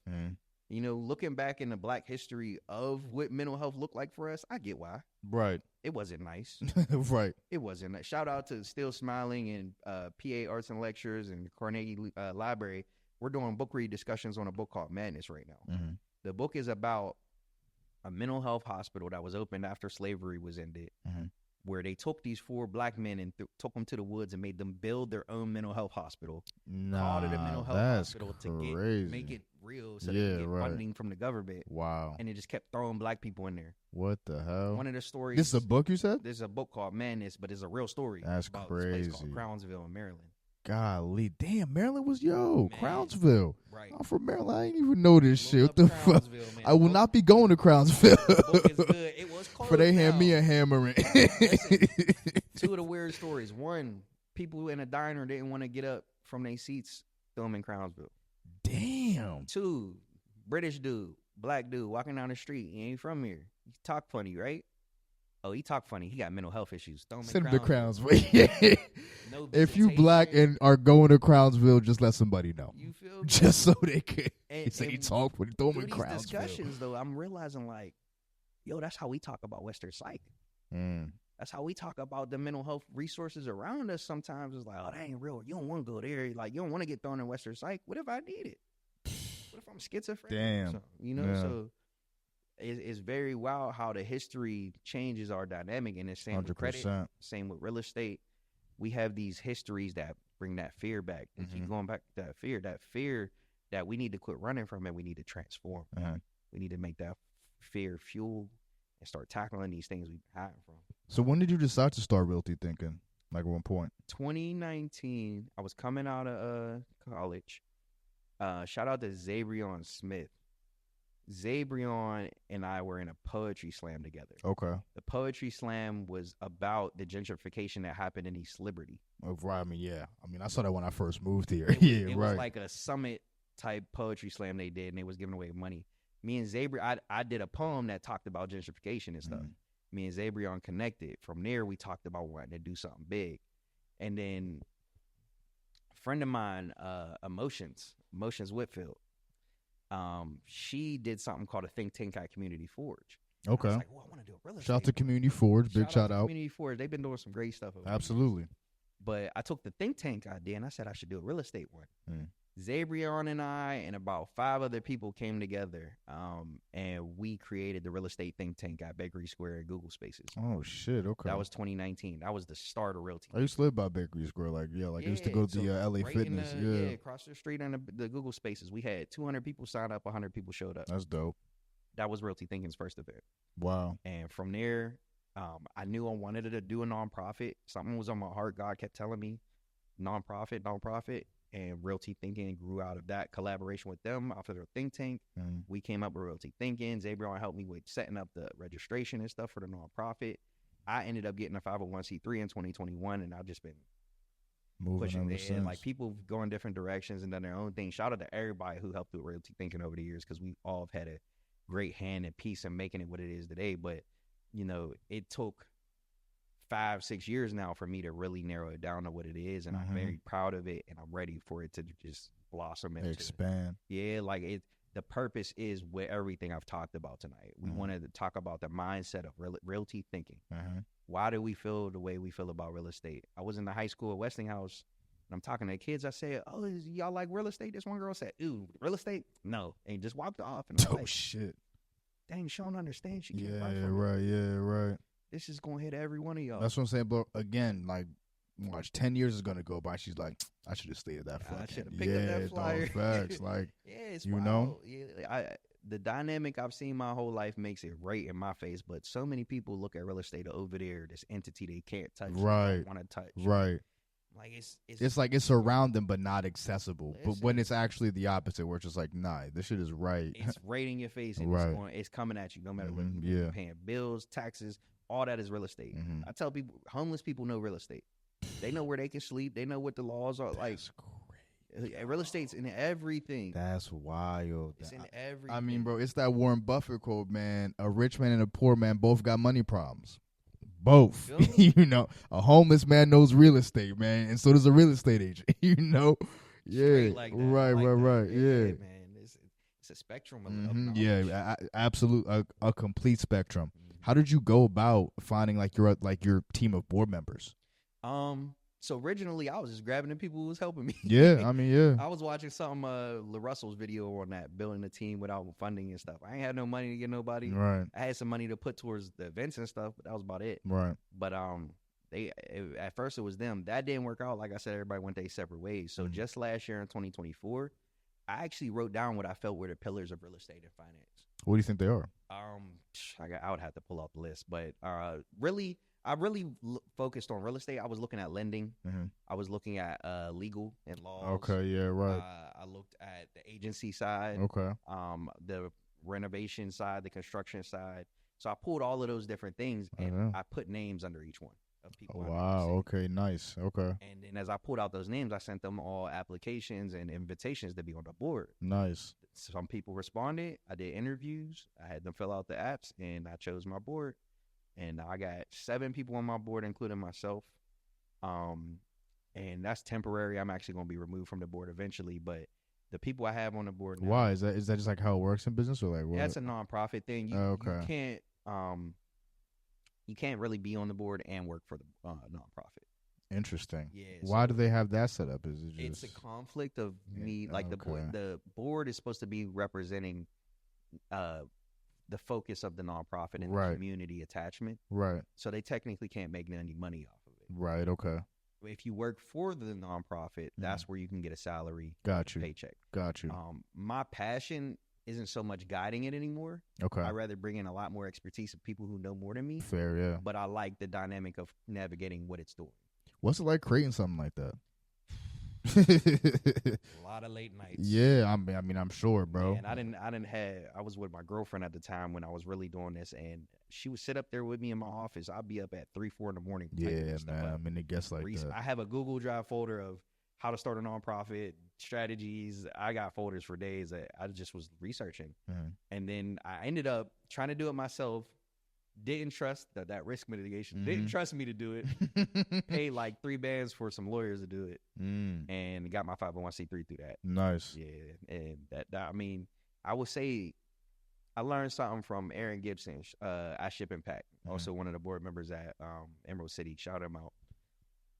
[SPEAKER 2] You know, looking back in the Black history of what mental health looked like for us, I get why.
[SPEAKER 1] Right.
[SPEAKER 2] It wasn't nice.
[SPEAKER 1] Right.
[SPEAKER 2] It wasn't nice. Shout out to Still Smiling and PA Arts and Lectures and Carnegie Library. We're doing book read discussions on a book called Madness right now. The book is about a mental health hospital that was opened after slavery was ended, where they took these 4 Black men and took them to the woods and made them build their own mental health hospital. Called it a mental health hospital to make it real, so they could get funding from the government.
[SPEAKER 1] Wow.
[SPEAKER 2] And it just kept throwing Black people in there.
[SPEAKER 1] What the hell?
[SPEAKER 2] One of the stories.
[SPEAKER 1] This is a book you said?
[SPEAKER 2] There's a book called Madness, but it's a real story.
[SPEAKER 1] That's
[SPEAKER 2] about
[SPEAKER 1] crazy.
[SPEAKER 2] This place called Crownsville in Maryland.
[SPEAKER 1] Golly, damn, Maryland was Crownsville.
[SPEAKER 2] Right.
[SPEAKER 1] I'm from Maryland. I didn't even know this shit. What the fuck?
[SPEAKER 2] Man.
[SPEAKER 1] I will not be going to Crownsville.
[SPEAKER 2] The book is good. It was closed.
[SPEAKER 1] For they hand me a hammer.
[SPEAKER 2] Listen, 2 of the weird stories. 1, people in a diner didn't want to get up from their seats filming Crownsville.
[SPEAKER 1] Damn.
[SPEAKER 2] 2, British dude, Black dude walking down the street. He ain't from here. He talk funny, right? Oh, he talk funny. He got mental health issues.
[SPEAKER 1] Send him to Crownsville.
[SPEAKER 2] No
[SPEAKER 1] if you Black and are going to Crownsville, just let somebody know.
[SPEAKER 2] You feel me?
[SPEAKER 1] Just so they can.
[SPEAKER 2] And
[SPEAKER 1] say he talk funny. Throw him in
[SPEAKER 2] these
[SPEAKER 1] Crownsville.
[SPEAKER 2] Discussions, though, I'm realizing, like, yo, that's how we talk about Western Psych. That's how we talk about the mental health resources around us. Sometimes it's like, oh, that ain't real. You don't want to go there. Like, you don't want to get thrown in Western Psych. What if I need it? What if I'm schizophrenic?
[SPEAKER 1] Damn.
[SPEAKER 2] So, you know, so it's very wild how the history changes our dynamic, and it's same with credit, same with real estate. We have these histories that bring that fear back. And keep going back to that fear that we need to quit running from, and we need to transform. We need to make that fear fuel and start tackling these things we've been hiding from.
[SPEAKER 1] So when did you decide to start Realty Thinking? Like, at one point?
[SPEAKER 2] 2019. I was coming out of college. Shout out to Zabrion Smith. Zabrion and I were in a poetry slam together.
[SPEAKER 1] Okay.
[SPEAKER 2] The poetry slam was about the gentrification that happened in East Liberty.
[SPEAKER 1] Oh, right. I mean, I saw that when I first moved here.
[SPEAKER 2] It was like a summit type poetry slam they did, and they was giving away money. Me and Zabrion, I did a poem that talked about gentrification and stuff. Me and Zabrion connected. From there, we talked about wanting to do something big. And then a friend of mine, Emotions Whitfield, she did something called a think tank at Community Forge.
[SPEAKER 1] Okay.
[SPEAKER 2] I was like, I want to do a real estate.
[SPEAKER 1] Shout out to Community Forge. Big shout out.
[SPEAKER 2] Community Forge. They've been doing some great stuff.
[SPEAKER 1] Absolutely.
[SPEAKER 2] But I took the think tank idea and I said I should do a real estate one. Zabrion and I and about 5 other people came together, and we created the real estate think tank at Bakery Square and Google Spaces.
[SPEAKER 1] Oh shit! Okay,
[SPEAKER 2] that was 2019. That was the start of Realty.
[SPEAKER 1] I used to live by Bakery Square, I used to go to the LA
[SPEAKER 2] right
[SPEAKER 1] Fitness.
[SPEAKER 2] Across the street on the Google Spaces. We had 200 people sign up, 100 people showed up.
[SPEAKER 1] That's dope.
[SPEAKER 2] That was Realty Thinking's first event.
[SPEAKER 1] Wow.
[SPEAKER 2] And from there, I knew I wanted to do a nonprofit. Something was on my heart. God kept telling me, nonprofit. And Realty Thinking grew out of that collaboration with them after their think tank. We came up with Realty Thinking. Zabrion helped me with setting up the registration and stuff for the nonprofit. I ended up getting a 501c3 in 2021, and I've just been pushing there. Like, people go in different directions and done their own thing. Shout out to everybody who helped with Realty Thinking over the years, because we all have had a great hand and piece in making it what it is today. But, it took 5-6 years now for me to really narrow it down to what it is, and I'm very proud of it, and I'm ready for it to just blossom and
[SPEAKER 1] expand.
[SPEAKER 2] The purpose is with everything I've talked about tonight. We wanted to talk about the mindset of Realty Thinking. Why do we feel the way we feel about real estate? I was in the high school at Westinghouse, and I'm talking to the kids. I said, "Oh, y'all like real estate?" This one girl said, "Ooh, real estate? No," and just walked off. And I was
[SPEAKER 1] shit!
[SPEAKER 2] Dang, she don't understand. She can't
[SPEAKER 1] right.
[SPEAKER 2] This is going to hit every one of y'all.
[SPEAKER 1] That's what I'm saying. But again, watch, 10 years is going to go by. She's like, I should have stayed at that flyer.
[SPEAKER 2] I should have picked up that flyer.
[SPEAKER 1] Facts.
[SPEAKER 2] It's wild. The dynamic I've seen my whole life makes it right in my face. But so many people look at real estate over there, this entity they can't touch.
[SPEAKER 1] Right.
[SPEAKER 2] Want to touch.
[SPEAKER 1] Right.
[SPEAKER 2] Like
[SPEAKER 1] it's like it's around them but not accessible. But when it's actually the opposite, where it's just like, nah, this shit is right.
[SPEAKER 2] It's right in your face, and it's coming at you no matter what. You're paying bills, taxes. All that is real estate. I tell people, homeless people know real estate. They know where they can sleep. They know what the laws are.
[SPEAKER 1] That's crazy.
[SPEAKER 2] Real estate's in everything.
[SPEAKER 1] That's wild.
[SPEAKER 2] It's in everything.
[SPEAKER 1] I mean, bro, it's that Warren Buffett quote, man. A rich man and a poor man both got money problems. Both. A homeless man knows real estate, man, and so does a real estate agent. Yeah.
[SPEAKER 2] Like that.
[SPEAKER 1] Right. Yeah.
[SPEAKER 2] Man, it's a spectrum.
[SPEAKER 1] Absolute, a complete spectrum. How did you go about finding your team of board members?
[SPEAKER 2] So originally I was just grabbing the people who was helping me.
[SPEAKER 1] I
[SPEAKER 2] was watching some LaRussell's video on that, building a team without funding and stuff. I ain't had no money to get nobody.
[SPEAKER 1] Right.
[SPEAKER 2] I had some money to put towards the events and stuff, but that was about it.
[SPEAKER 1] Right.
[SPEAKER 2] But at first it was them. That didn't work out. Like I said, everybody went their separate ways. So just last year in 2024, I actually wrote down what I felt were the pillars of real estate and finance.
[SPEAKER 1] What do you think they are?
[SPEAKER 2] I would have to pull out the list, but I really focused on real estate. I was looking at lending. I was looking at legal and laws.
[SPEAKER 1] Okay, yeah, right.
[SPEAKER 2] I looked at the agency side.
[SPEAKER 1] Okay.
[SPEAKER 2] The renovation side, the construction side. So I pulled all of those different things, and I put names under each one of people.
[SPEAKER 1] Wow. Okay. Nice. Okay.
[SPEAKER 2] And then as I pulled out those names, I sent them all applications and invitations to be on the board.
[SPEAKER 1] Nice.
[SPEAKER 2] Some people responded. I did interviews. I had them fill out the apps, and I chose my board. And I got 7 people on my board, including myself. And that's temporary. I'm actually going to be removed from the board eventually. But the people I have on the board now,
[SPEAKER 1] why is that just like how it works in business, or like what?
[SPEAKER 2] That's a nonprofit thing. You can't really be on the board and work for the nonprofit.
[SPEAKER 1] Interesting.
[SPEAKER 2] Yeah.
[SPEAKER 1] Why do they have that set up? Is it
[SPEAKER 2] It's
[SPEAKER 1] just...
[SPEAKER 2] a conflict of me. Like the board is supposed to be representing the focus of the nonprofit and
[SPEAKER 1] Right.
[SPEAKER 2] the community attachment.
[SPEAKER 1] Right.
[SPEAKER 2] So they technically can't make any money off of it.
[SPEAKER 1] Right. Okay.
[SPEAKER 2] If you work for the nonprofit, that's where you can get a salary,
[SPEAKER 1] Got you.
[SPEAKER 2] paycheck.
[SPEAKER 1] Got you.
[SPEAKER 2] My passion isn't so much guiding it anymore.
[SPEAKER 1] Okay.
[SPEAKER 2] I'd rather bring in a lot more expertise of people who know more than me.
[SPEAKER 1] Fair, yeah.
[SPEAKER 2] But I like the dynamic of navigating what it's doing.
[SPEAKER 1] What's it like creating something like that?
[SPEAKER 2] A lot of late nights.
[SPEAKER 1] Yeah, I mean, I'm sure, bro.
[SPEAKER 2] And I was with my girlfriend at the time when I was really doing this, and she would sit up there with me in my office. I'd be up at 3, 4 in the morning.
[SPEAKER 1] Yeah, man. I mean, it gets like that.
[SPEAKER 2] I have a Google Drive folder of how to start a nonprofit, strategies. I got folders for days that I just was researching. And then I ended up trying to do it myself. Didn't trust that risk mitigation. Didn't trust me to do it. Paid like 3 bands for some lawyers to do it. And got my 501c3 through that.
[SPEAKER 1] Nice.
[SPEAKER 2] Yeah. And that I mean, I would say I learned something from Aaron Gibson, at Ship Impact. Also one of the board members at Emerald City. Shout him out.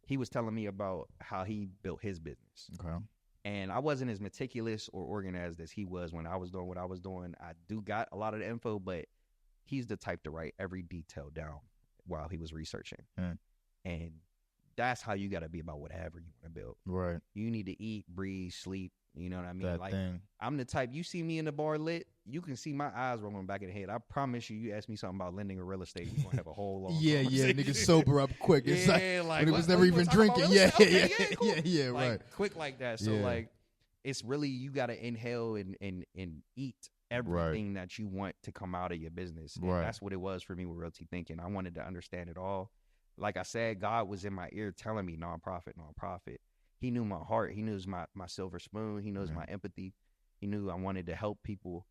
[SPEAKER 2] He was telling me about how he built his business.
[SPEAKER 1] Okay.
[SPEAKER 2] And I wasn't as meticulous or organized as he was when I was doing what I was doing. I do got a lot of the info, but he's the type to write every detail down while he was researching. And that's how you got to be about whatever you want to build.
[SPEAKER 1] Right.
[SPEAKER 2] You need to eat, breathe, sleep. You know what I mean?
[SPEAKER 1] That
[SPEAKER 2] like
[SPEAKER 1] thing.
[SPEAKER 2] I'm the type, you see me in the bar lit, you can see my eyes rolling back in the head. I promise you ask me something about lending or real estate, you're going to have a whole long conversation.
[SPEAKER 1] Niggas sober up quick. It's like when it was never even drinking.
[SPEAKER 2] Cool.
[SPEAKER 1] Right.
[SPEAKER 2] Like, quick like that. So like, it's really, you got to inhale and eat everything that you want to come out of your business. And that's what it was for me with Realty Thinking. I wanted to understand it all. Like I said, God was in my ear telling me nonprofit. He knew my heart. He knows my silver spoon. He knows my empathy. He knew I wanted to help people.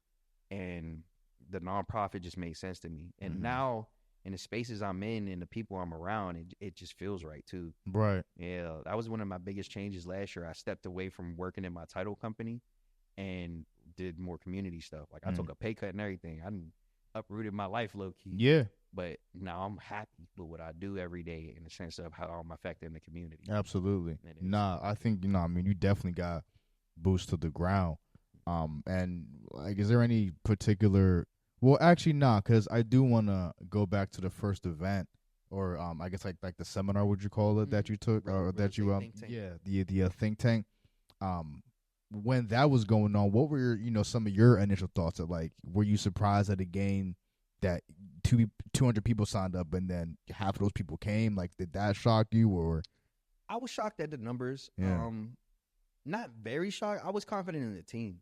[SPEAKER 2] And the nonprofit just made sense to me. And now in the spaces I'm in and the people I'm around, it just feels right too.
[SPEAKER 1] Right.
[SPEAKER 2] Yeah. That was one of my biggest changes last year. I stepped away from working in my title company and did more community stuff. Like I took a pay cut and everything. I uprooted my life low key.
[SPEAKER 1] Yeah.
[SPEAKER 2] But now I'm happy with what I do every day in the sense of how I'm affecting the community.
[SPEAKER 1] Absolutely. Nah, I think, I mean, you definitely got boost to the ground. And like, is there any particular, well, actually not, because I do want to go back to the first event or I guess like the seminar, would you call it, that you took or that you, the think tank. When that was going on, what were your, some of your initial thoughts of like, were you surprised at again that 200 people signed up and then half of those people came? Like, did that shock you? Or
[SPEAKER 2] I was shocked at the numbers. Not very shocked. I was confident in the team.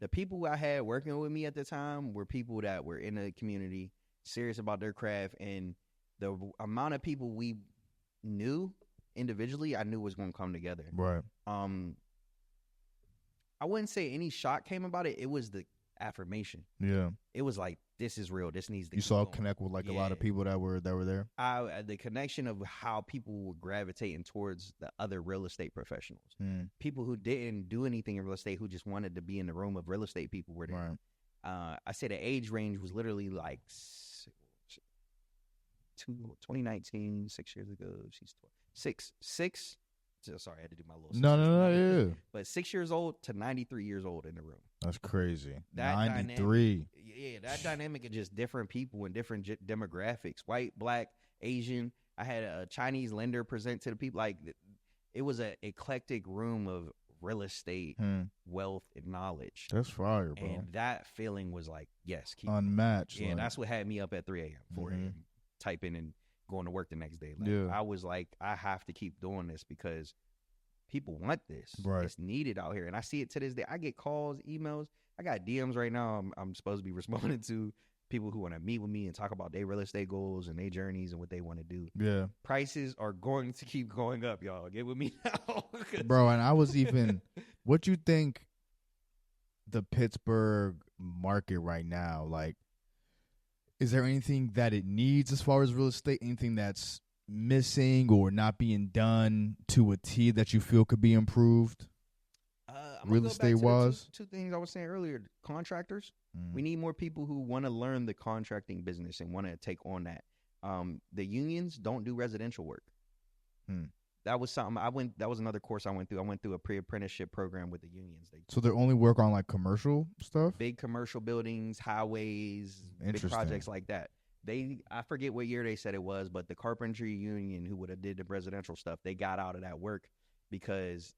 [SPEAKER 2] The people I had working with me at the time were people that were in the community, serious about their craft, and the amount of people we knew individually, I knew was going to come together.
[SPEAKER 1] Right.
[SPEAKER 2] I wouldn't say any shock came about it. It was the affirmation.
[SPEAKER 1] Yeah.
[SPEAKER 2] It was like, this is real. This needs to
[SPEAKER 1] You saw connect with like a lot of people that were there.
[SPEAKER 2] The connection of how people were gravitating towards the other real estate professionals. People who didn't do anything in real estate, who just wanted to be in the room of real estate people were there. Right. I say the age range was literally like 2019, 6 years ago. She's 6. Sorry, I had to do my little.
[SPEAKER 1] No, yeah.
[SPEAKER 2] But 6 years old to 93 years old in the room.
[SPEAKER 1] That's crazy.
[SPEAKER 2] That
[SPEAKER 1] 93.
[SPEAKER 2] That dynamic of just different people and different demographics, white, black, Asian. I had a Chinese lender present to the people. Like, it was an eclectic room of real estate, wealth, and knowledge.
[SPEAKER 1] That's fire, bro.
[SPEAKER 2] And that feeling was like, yes, keep
[SPEAKER 1] unmatched.
[SPEAKER 2] Yeah, and that's what had me up at 3 a.m., 4 a.m., typing and going to work the next day. Like, I was like, I have to keep doing this because people want this.
[SPEAKER 1] Right.
[SPEAKER 2] It's needed out here. And I see it to this day. I get calls, emails. I got DMs right now I'm supposed to be responding to people who want to meet with me and talk about their real estate goals and their journeys and what they want to do. Yeah. Prices are going to keep going up, y'all. Get with me now.
[SPEAKER 1] Bro, and I was even, what you think the Pittsburgh market right now, like, is there anything that it needs as far as real estate? Anything that's missing or not being done to a T that you feel could be improved? Real estate wise?
[SPEAKER 2] Two things I was saying earlier. Contractors. We need more people who want to learn the contracting business and want to take on that. The unions don't do residential work. that was something I went. That was another course I went through. I went through a pre-apprenticeship program with the unions.
[SPEAKER 1] So they only work on like commercial stuff,
[SPEAKER 2] big commercial buildings, highways, big projects like that. I forget what year they said it was, but the carpentry union who would have did the residential stuff, they got out of that work because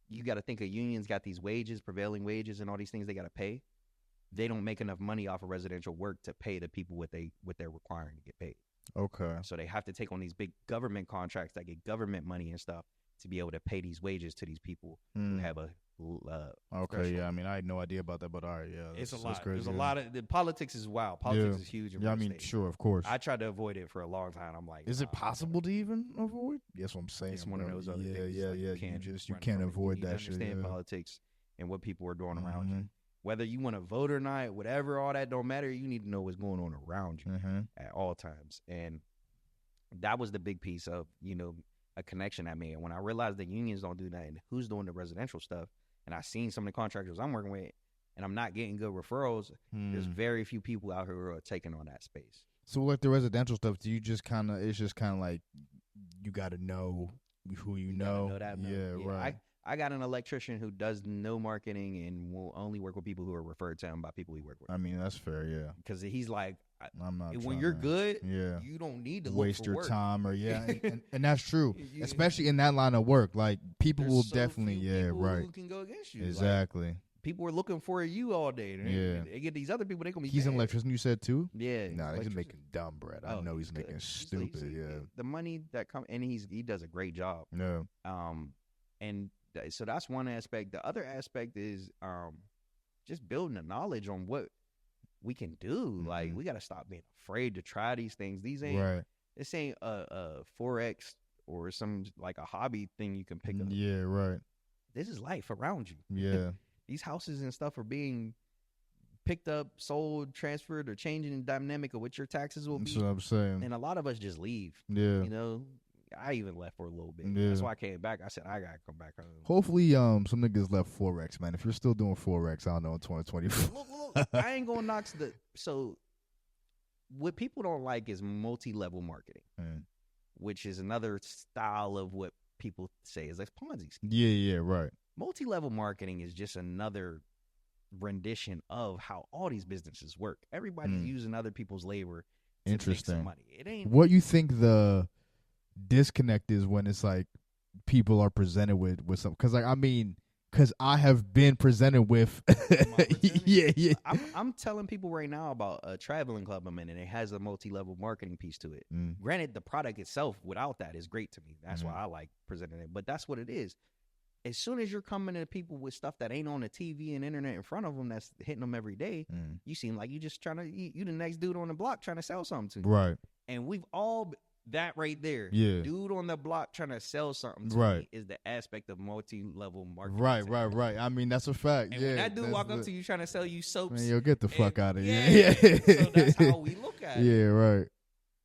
[SPEAKER 2] you got to think a union's got these wages, prevailing wages, and all these things they got to pay. They don't make enough money off of residential work to pay the people what they're requiring to get paid.
[SPEAKER 1] Okay.
[SPEAKER 2] So they have to take on these big government contracts that get government money and stuff to be able to pay these wages to these people who have a
[SPEAKER 1] okay,
[SPEAKER 2] threshold.
[SPEAKER 1] Yeah, I mean, I had no idea about that, but all right, yeah.
[SPEAKER 2] It's a lot.
[SPEAKER 1] Crazy,
[SPEAKER 2] There's a lot of the politics is wild. Politics is huge in real estate.
[SPEAKER 1] Sure, of course.
[SPEAKER 2] I tried to avoid it for a long time. I'm like,
[SPEAKER 1] is it possible to even avoid? That's what I'm saying.
[SPEAKER 2] It's one of those other things.
[SPEAKER 1] Yeah. You can't avoid that shit.
[SPEAKER 2] Understand politics and what people are doing around you. Whether you want to vote or not, whatever, all that don't matter. You need to know what's going on around you at all times. And that was the big piece of, a connection I made. When I realized that unions don't do that and who's doing the residential stuff, and I seen some of the contractors I'm working with, and I'm not getting good referrals, there's very few people out here who are taking on that space.
[SPEAKER 1] So like the residential stuff, it's just kind of like you got to know who you know. Right.
[SPEAKER 2] I got an electrician who does no marketing and will only work with people who are referred to him by people he work with.
[SPEAKER 1] I mean, that's fair, yeah.
[SPEAKER 2] Because he's like,
[SPEAKER 1] I'm not
[SPEAKER 2] when you're good, you don't need to
[SPEAKER 1] waste your
[SPEAKER 2] work.
[SPEAKER 1] time or and that's true, especially in that line of work. Like people will definitely,
[SPEAKER 2] who can go against you.
[SPEAKER 1] Exactly.
[SPEAKER 2] Like, people are looking for you all day. They get these other people. They gonna be.
[SPEAKER 1] He's an electrician. You said too.
[SPEAKER 2] Yeah.
[SPEAKER 1] Nah, he's making dumb bread. I know he's making stupid.
[SPEAKER 2] The money that comes, and he does a great job.
[SPEAKER 1] Yeah.
[SPEAKER 2] And so that's one aspect. The other aspect is just building the knowledge on what we can do. Like we got to stop being afraid to try these things. These ain't this ain't a Forex or some like a hobby thing you can pick up.
[SPEAKER 1] Yeah, right.
[SPEAKER 2] This is life around you.
[SPEAKER 1] Yeah.
[SPEAKER 2] These houses and stuff are being picked up, sold, transferred, or changing the dynamic of what your taxes will be.
[SPEAKER 1] That's what I'm saying.
[SPEAKER 2] And a lot of us just leave.
[SPEAKER 1] Yeah.
[SPEAKER 2] I even left for a little bit.
[SPEAKER 1] Yeah.
[SPEAKER 2] That's why I came back. I said I gotta come back home.
[SPEAKER 1] Hopefully, some niggas left Forex, man. If you're still doing Forex, I don't know in 2024.
[SPEAKER 2] Look, I ain't gonna knock so. What people don't like is multi-level marketing, which is another style of what people say is like Ponzi scheme.
[SPEAKER 1] Yeah, right.
[SPEAKER 2] Multi-level marketing is just another rendition of how all these businesses work. Everybody's using other people's labor to make some money. It ain't.
[SPEAKER 1] What you think the disconnect is when it's like people are presented with something? Because like because I have been presented with yeah.
[SPEAKER 2] I'm telling people right now about a traveling club I'm in, and it has a multi-level marketing piece to it. Granted, the product itself without that is great to me. That's why I like presenting it, but that's what it is. As soon as you're coming to people with stuff that ain't on the TV and internet in front of them that's hitting them every day, you seem like you just trying to, you the next dude on the block trying to sell something to you.
[SPEAKER 1] Right.
[SPEAKER 2] And we've all, that right there, dude on the block trying to sell something to me is the aspect of multi-level marketing.
[SPEAKER 1] Right. I mean, that's a fact.
[SPEAKER 2] And when that dude walk up to you trying to sell you soaps.
[SPEAKER 1] Man, yo, get the fuck out of here.
[SPEAKER 2] So that's how we look at it.
[SPEAKER 1] Yeah, right.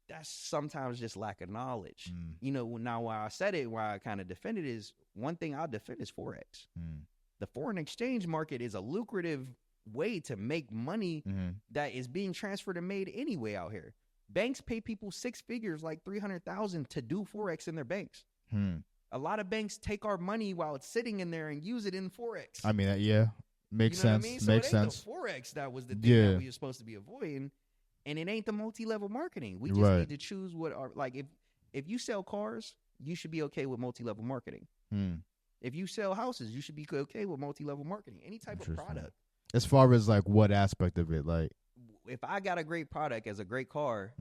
[SPEAKER 2] That's sometimes just lack of knowledge. Now why I said it, why I kind of defended it is, one thing I'll defend is Forex. The foreign exchange market is a lucrative way to make money that is being transferred and made anyway out here. Banks pay people six figures, like $300,000 to do Forex in their banks. A lot of banks take our money while it's sitting in there and use it in Forex.
[SPEAKER 1] I mean, makes sense.
[SPEAKER 2] What I mean? So
[SPEAKER 1] makes sense.
[SPEAKER 2] The Forex that was the thing that we were supposed to be avoiding. And it ain't the multi-level marketing. We just need to choose what are, like, if you sell cars, you should be okay with multi-level marketing. If you sell houses, you should be okay with multi-level marketing. Any type of product.
[SPEAKER 1] As far as like what aspect of it, like
[SPEAKER 2] if I got a great product as a great car,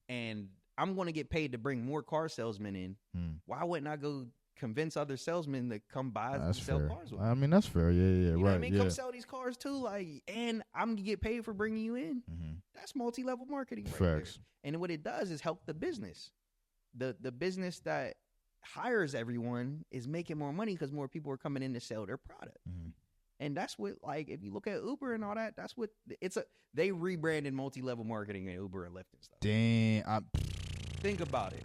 [SPEAKER 2] and I'm going to get paid to bring more car salesmen in, why wouldn't I go convince other salesmen to come buy and sell cars with me?
[SPEAKER 1] I mean, that's fair. Yeah,
[SPEAKER 2] you know what I mean? Come sell these cars too, like, and I'm gonna get paid for bringing you in. That's multi-level marketing. Right there. And what it does is help the business. The business that hires everyone is making more money because more people are coming in to sell their product. And that's what, like, if you look at Uber and all that, that's what they rebranded multi-level marketing in Uber and Lyft and stuff.
[SPEAKER 1] Damn.
[SPEAKER 2] Think about it.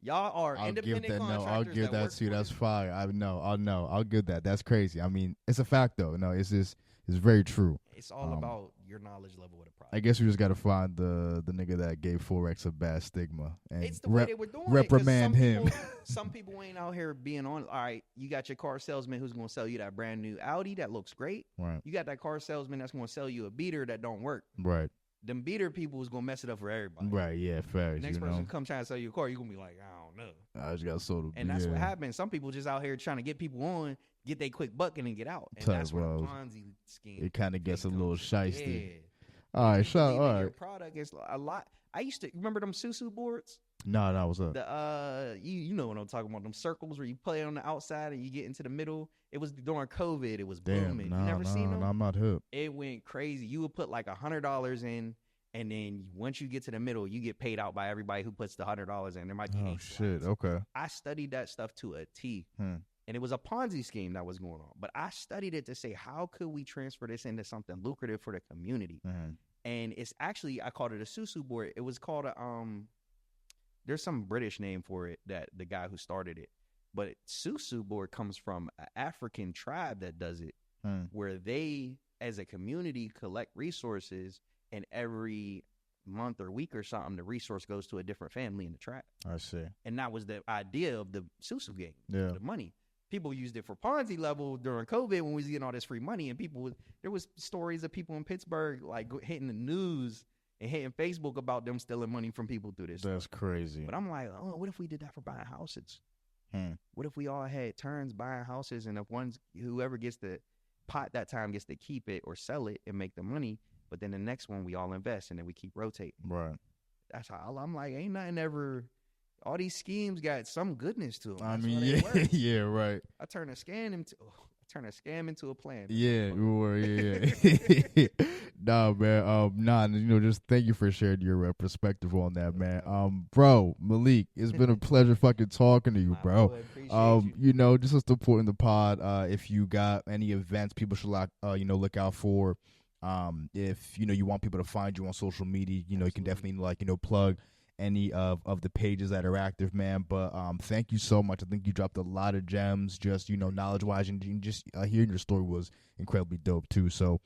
[SPEAKER 2] Y'all are independent contractors.
[SPEAKER 1] I'll give that to you. That's fire. I'll give that. That's crazy. I mean, it's a fact though. No, it's very true.
[SPEAKER 2] It's all about your knowledge level of the product.
[SPEAKER 1] I guess we just got to find the nigga that gave Forex a bad stigma and
[SPEAKER 2] it's the way they were doing
[SPEAKER 1] reprimand him.
[SPEAKER 2] Some people ain't out here being on. All right, you got your car salesman who's going to sell you that brand new Audi that looks great.
[SPEAKER 1] Right.
[SPEAKER 2] You got that car salesman that's going to sell you a beater that don't work.
[SPEAKER 1] Right.
[SPEAKER 2] Them beater people is going to mess it up for everybody.
[SPEAKER 1] Right, yeah, facts.
[SPEAKER 2] Next person come trying to sell you a car, you're going to be like, I don't know.
[SPEAKER 1] I just got sold.
[SPEAKER 2] And that's what happens. Some people just out here trying to get people on, get their quick buck and then get out. And that's where the Ponzi scheme.
[SPEAKER 1] It kind of gets a little shiesty.
[SPEAKER 2] Yeah.
[SPEAKER 1] All right, all right.
[SPEAKER 2] Your product is a lot. I used to remember them Susu boards.
[SPEAKER 1] No, what's up?
[SPEAKER 2] The you know what I'm talking about? Them circles where you play on the outside and you get into the middle. It was during COVID. It was booming. You never seen them?
[SPEAKER 1] No, I'm not hip.
[SPEAKER 2] It went crazy. You would put like $100 in, and then once you get to the middle, you get paid out by everybody who puts the $100 in. There might be 8
[SPEAKER 1] shit.
[SPEAKER 2] slots.
[SPEAKER 1] Okay.
[SPEAKER 2] I studied that stuff to a T. And it was a Ponzi scheme that was going on. But I studied it to say, how could we transfer this into something lucrative for the community? And it's actually, I called it a Susu board. It was called there's some British name for it, that the guy who started it. But Susu board comes from an African tribe that does it, where they, as a community, collect resources, and every month or week or something, the resource goes to a different family in the tribe.
[SPEAKER 1] I see.
[SPEAKER 2] And that was the idea of the Susu game,
[SPEAKER 1] the
[SPEAKER 2] money. People used it for Ponzi level during COVID when we was getting all this free money, and there was stories of people in Pittsburgh like hitting the news and hitting Facebook about them stealing money from people through this.
[SPEAKER 1] That's crazy.
[SPEAKER 2] But I'm like, oh, what if we did that for buying houses? What if we all had turns buying houses, and if whoever gets the pot that time gets to keep it or sell it and make the money, but then the next one we all invest and then we keep rotating.
[SPEAKER 1] Right.
[SPEAKER 2] That's how I'm like, ain't nothing ever. All these schemes got some goodness to them.
[SPEAKER 1] I mean, yeah, right.
[SPEAKER 2] I turn a scam into a plan.
[SPEAKER 1] Yeah, yeah. Nah, man. Just thank you for sharing your perspective on that, man. Bro, Meleak, it's been a pleasure fucking talking to you, bro. Just to support in the pod. If you got any events people should look out for. If you want people to find you on social media, you can definitely plug any of the pages that are active, man. But thank you so much. I think you dropped a lot of gems, just knowledge wise, and just hearing your story was incredibly dope too. So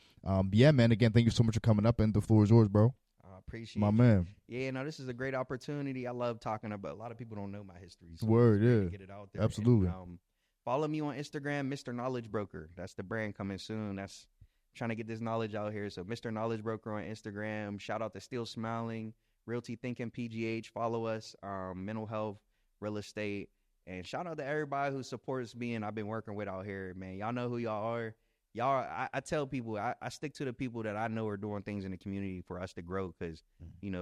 [SPEAKER 1] yeah, man, again, thank you so much for coming up, and the floor is yours, bro.
[SPEAKER 2] I appreciate
[SPEAKER 1] my man.
[SPEAKER 2] Yeah, no, this is a great opportunity. I love talking about, a lot of people don't know my history, so
[SPEAKER 1] word, yeah,
[SPEAKER 2] to get it out there.
[SPEAKER 1] Absolutely.
[SPEAKER 2] And, follow me on Instagram, Mr. Knowledge Broker. That's the brand coming soon. That's trying to get this knowledge out here. So Mr. Knowledge Broker on Instagram. Shout out to Still Smiling, Realty Thinking, PGH. Follow us. Mental health, real estate, and shout out to everybody who supports me and I've been working with out here, man. Y'all know who y'all are. I tell people, I stick to the people that I know are doing things in the community for us to grow, because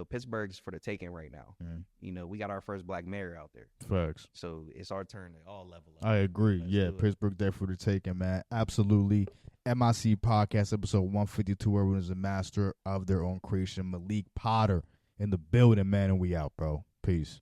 [SPEAKER 2] Pittsburgh's for the taking right now. We got our first black mayor out there.
[SPEAKER 1] Facts.
[SPEAKER 2] So it's our turn to all level up.
[SPEAKER 1] I agree. Pittsburgh there for the taking, man. Absolutely. MIC Podcast, episode 152. Everyone is a master of their own creation. Meleak Potter in the building, man, and we out, bro. Peace.